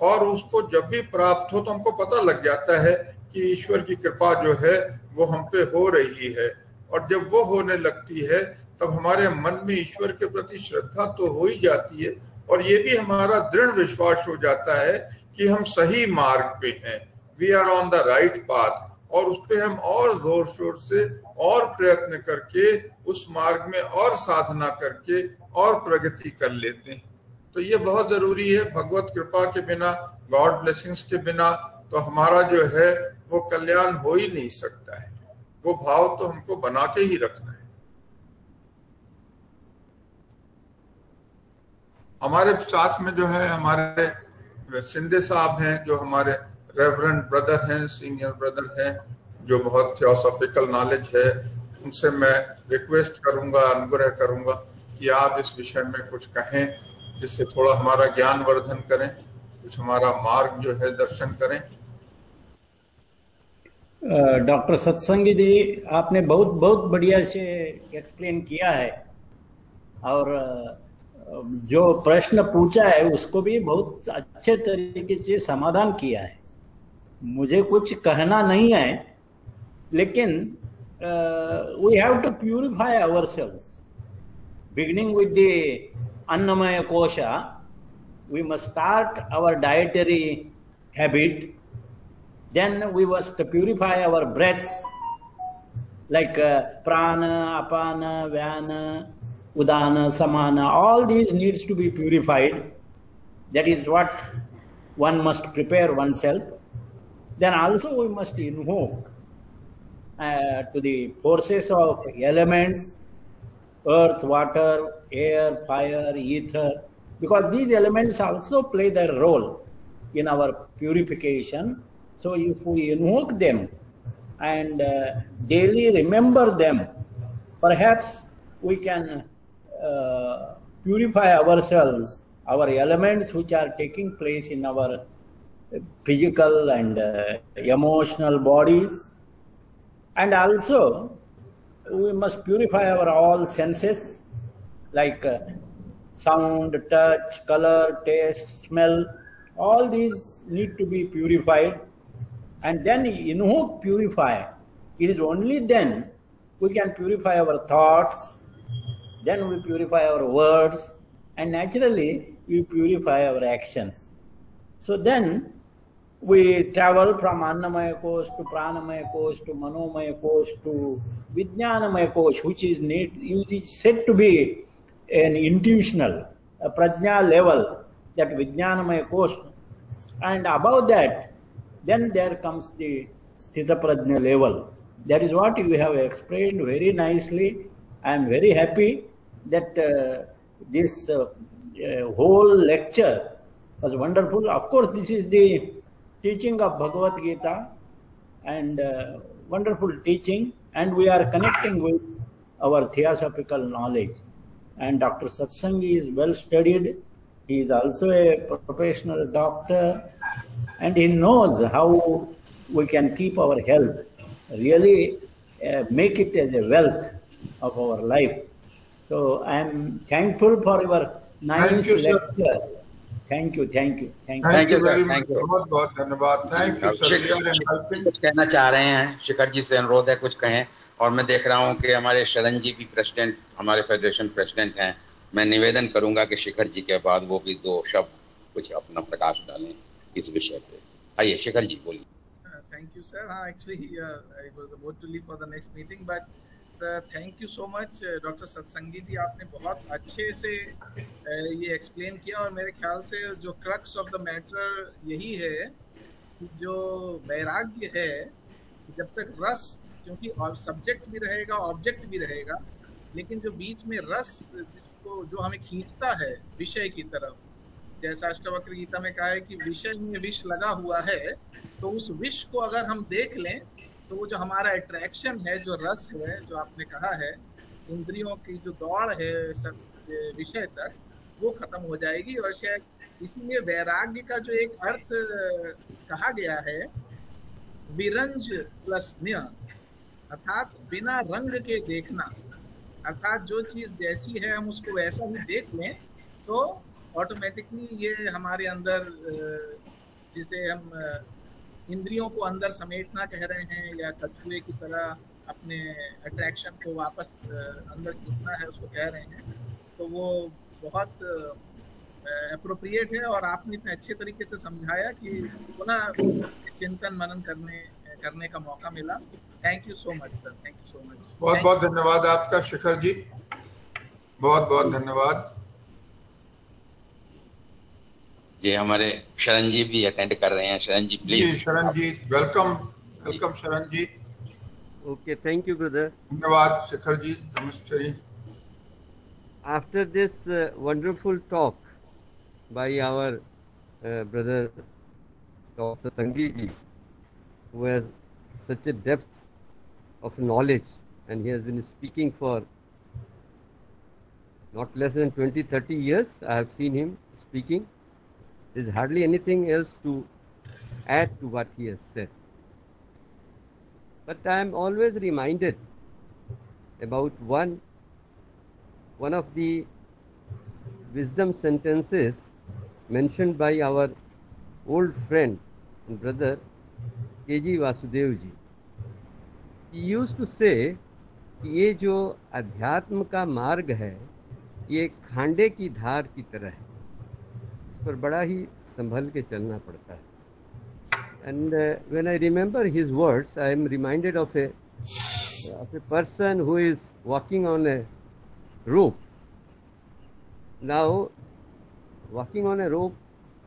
और उसको जब भी प्राप्त हो तो हमको पता लग जाता है कि ईश्वर की कृपा जो है वो हम पे हो रही है। और जब वो होने लगती है तब हमारे मन में ईश्वर के प्रति श्रद्धा तो हो ही जाती है, और ये भी हमारा दृढ़ विश्वास हो जाता है कि हम सही मार्ग पे हैं, we are on the right path, और उस पे हम और जोर शोर से और प्रयत्न करके उस मार्ग में और साधना करके और प्रगति कर लेते हैं। तो ये बहुत जरूरी है। भगवत कृपा के बिना, गॉड ब्लेसिंग्स के बिना तो हमारा जो है वो कल्याण हो ही नहीं सकता है। वो भाव तो हमको बना के ही रखना है। हमारे साथ में जो है हमारे सिंधे साहब हैं, जो हमारे रेवरेंड ब्रदर हैं, सीनियर ब्रदर हैं, जो बहुत थियोसॉफिकल नॉलेज है। उनसे मैं रिक्वेस्ट करूंगा, अनुग्रह करूंगा कि आप इस विषय में कुछ कहें, जिससे थोड़ा हमारा ज्ञान वर्धन करें, कुछ हमारा मार्ग जो है दर्शन करें। डॉक्टर सत्संगी जी, आपने बहुत बहुत बढ़िया से एक्सप्लेन किया है, और जो प्रश्न पूछा है उसको भी बहुत अच्छे तरीके से समाधान किया है। मुझे कुछ कहना नहीं है, लेकिन we have to purify ourselves, beginning with the annamaya kosha. We must start our dietary habit, then we must purify our breaths, like prana, apana, vyana, udana, samana. All these needs to be purified. That is what one must prepare oneself. Then also we must invoke to the forces of elements, earth, water, air, fire, ether, because these elements also play their role in our purification. So if we invoke them and daily remember them, perhaps we can purify ourselves, our elements which are taking place in our physical and emotional bodies. And also we must purify our all senses, like sound, touch, color, taste, smell. All these need to be purified. And then invoke, purify. It is only then we can purify our thoughts, then we purify our words, and naturally we purify our actions. So then we travel from Annamaya Kosh to Pranamaya Kosh to Manomaya Kosh to Vijnanamaya Kosh, which is said to be an intuitional, a prajna level, that Vijnanamaya Kosh. And above that, then there comes the Sthita Prajna level. That is what you have explained very nicely. I am very happy that this whole lecture was wonderful. Of course, this is the teaching of Bhagavad Gita, and wonderful teaching, and we are connecting with our theosophical knowledge. And Dr. Satsangi is well studied. He is also a professional doctor, and he knows how we can keep our health, really make it as a wealth of our life. So I am thankful for your nice lecture. Thank you, thank you, thank you. Thank you very much. बहुत बहुत धन्यवाद. Thank you sir. कुछ कहना चाह रहे हैं, शिखर जी से अनुरोध है कुछ कहें. और मैं देख रहा हूं कि हमारे शरण जी भी प्रेसिडेंट, हमारे फेडरेशन प्रेसिडेंट हैं. मैं निवेदन करूंगा कि शिखर जी के बाद वो भी दो शब्द कुछ अपना प्रकाश डालें इस विषय पे. आइए शिखर जी बोलिए. Thank you sir. Actually I was about to leave for the next meeting, but sir thank you so much Dr. Satsangi जी, आपने बहुत अच्छे से ये एक्सप्लेन किया. और मेरे ख्याल से जो क्रक्स ऑफ द मैटर यही है कि जो वैराग्य है, जब तक रस, क्योंकि सब्जेक्ट भी रहेगा ऑब्जेक्ट भी रहेगा, लेकिन जो बीच में रस जिसको जो हमें खींचता है विषय की तरफ, जैसा अष्टवक्र गीता में कहा है कि विषय में विष लगा हुआ है, तो उस विष को अगर हम देख लें तो वो जो हमारा अट्रैक्शन है, जो रस है, जो आपने कहा है, इंद्रियों की जो दौड़ है सब विषय तक, वो खत्म हो जाएगी. और शायद इसलिए वैराग्य का जो एक अर्थ कहा गया है, विरंज प्लस न्य, अर्थात बिना रंग के देखना, अर्थात जो चीज़ जैसी है हम उसको वैसा ही देख लें तो ऑटोमेटिकली ये हमारे अंदर, जिसे हम इंद्रियों को अंदर समेटना कह रहे हैं, या कछुए की तरह अपने अट्रैक्शन को वापस अंदर खींचना है उसको कह रहे हैं, तो वो बहुत अप्रोप्रिएट है और आपने इतने अच्छे तरीके से समझाया कि पुनः चिंतन मनन करने का मौका मिला। Thank you so much sir, thank you so much. बहुत बहुत धन्यवाद आपका शिखर जी, बहुत बहुत धन्यवाद जी। हमारे शरण जी भी अटेंड कर रहे हैं। शरण जी प्लीज। शरण जी वेलकम, वेलकम शरण जी। Okay, thank you, brother. धन्यवाद शिखर जी, नमस्ते। After this wonderful talk by our brother Dr. Sangi ji, who has such a depth of knowledge, and he has been speaking for not less than 20-30 years. I have seen him speaking. There is hardly anything else to add to what he has said. But I am always reminded about one of the wisdom sentences mentioned by our old friend and brother K.G. Vasudev ji. He used to say कि ये जो अध्यात्म का मार्ग है ये खांडे की धार की तरह है, इस पर बड़ा ही संभल के चलना पड़ता है। And when I remember his words, I am reminded of a person who is walking on a rope. Now, walking on a rope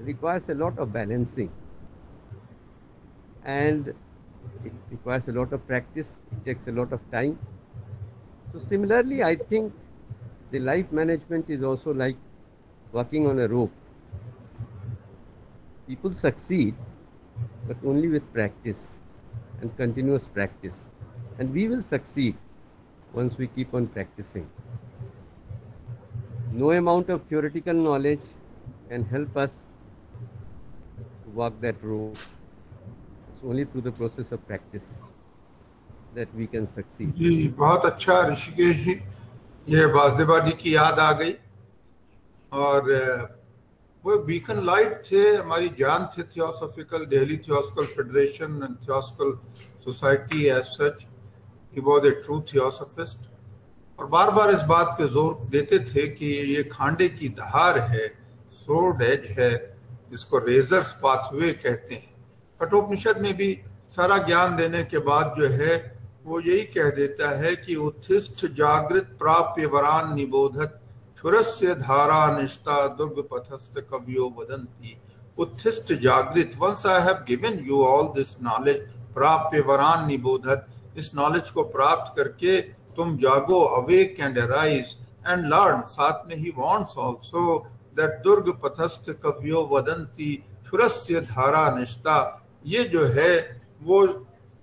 requires a lot of balancing, and it requires a lot of practice. It takes a lot of time. So similarly, I think the life management is also like walking on a rope. People succeed, but only with practice and continuous practice. And we will succeed once we keep on practicing. No amount of theoretical knowledge can help us to walk that road. It's only through the process of practice that we can succeed. जी बहुत अच्छा ऋषिकेश जी, ये वासुदेवा जी की याद आ गई। और वो बीकन लाइट थे, हमारी जान थे theosophical, Delhi theosophical federation and theosophical society as such. He was a true theosophist और बार बार इस बात पे जोर देते थे कि ये खांडे की धार है, सोर्ड एज है, जिसको रेजर्स पाथवे कहते हैं। कठोपनिषद में भी सारा ज्ञान देने के बाद जो है वो यही कह देता है कि उत्थिष्ठ जागृत प्राप्य वरान निबोधत क्षुरस्य धारा निष्ठा दुर्ग पथस्थ कवियो वदंती। उत्थिष्ठ जागृत, once I have given you all this knowledge, प्राप्य वरान निबोधत, इस नॉलेज को प्राप्त करके तुम जागो, awake and arise and learn. साथ में ही वांट्स आल्सो दैट दुर्ग पथस्थ कवियो वदंती क्षुरस्य धारा निष्ठा। ये जो है वो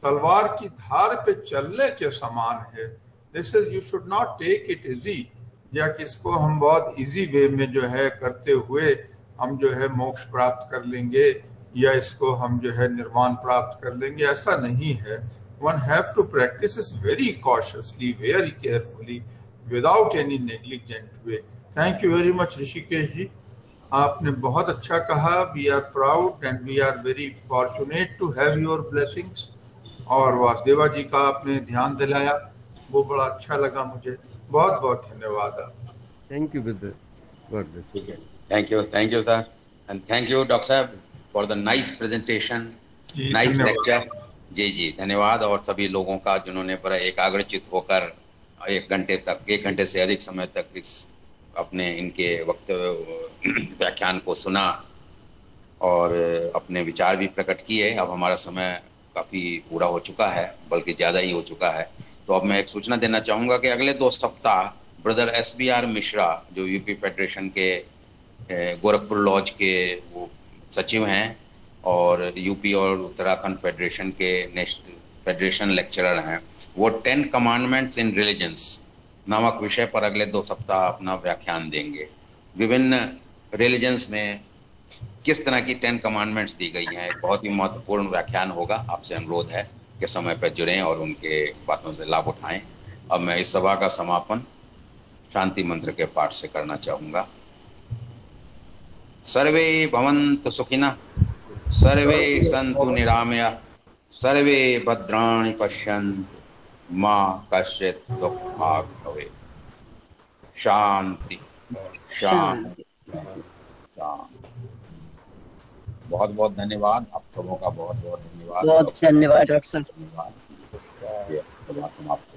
तलवार की धार पे चलने के समान है। This is, you should not take it easy, या कि इसको हम बहुत इजी वे में जो है करते हुए हम जो है मोक्ष प्राप्त कर लेंगे या इसको हम जो है निर्वाण प्राप्त कर लेंगे, ऐसा नहीं है। One have to practise this very cautiously, very carefully, without any negligent way. Thank you very much Rishikesh ji, आपने बहुत अच्छा कहा। We are proud and we are very fortunate to have your blessings. और वासुदेवा जी का आपने ध्यान दिलाया, वो बड़ा अच्छा लगा मुझे। बहुत बहुत धन्यवाद आपका। Thank you brother, god bless. Thank you sir, and thank you doctor साहब for the nice presentation, nice lecture. जी धन्यवाद। और सभी लोगों का जिन्होंने बड़ा एकाग्रचित होकर 1 घंटे से अधिक समय तक इस अपने इनके वक्तव्य व्याख्यान को सुना और अपने विचार भी प्रकट किए। अब हमारा समय काफ़ी पूरा हो चुका है, बल्कि ज़्यादा ही हो चुका है। तो अब मैं एक सूचना देना चाहूँगा कि अगले 2 सप्ताह ब्रदर SBR मिश्रा, जो यूपी फेडरेशन के गोरखपुर लॉज के वो सचिव हैं और यूपी और उत्तराखंड फेडरेशन के नेशनल फेडरेशन लेक्चरर हैं, वो 10 कमांडमेंट्स इन रिलीजन्स नामक विषय पर अगले 2 सप्ताह अपना व्याख्यान देंगे। विभिन्न रिलीजन्स में किस तरह की 10 कमांडमेंट्स दी गई हैं, एक बहुत ही महत्वपूर्ण व्याख्यान होगा। आपसे अनुरोध है कि समय पर जुड़ें और उनके बातों से लाभ उठाएं। अब मैं इस सभा का समापन शांति मंत्र के पाठ से करना चाहूँगा। सर्वे भवन्तु सुखिनः, सर्वे सन्तु निरामया, सर्वे भद्राणि पश्यन्तु, मा कश्चित् दुःखभाग् भवेत्। शांति शांति। बहुत बहुत धन्यवाद, आप सबों का बहुत बहुत धन्यवाद। बहुत धन्यवाद डॉक्टर साहब। धन्यवाद। समाप्त।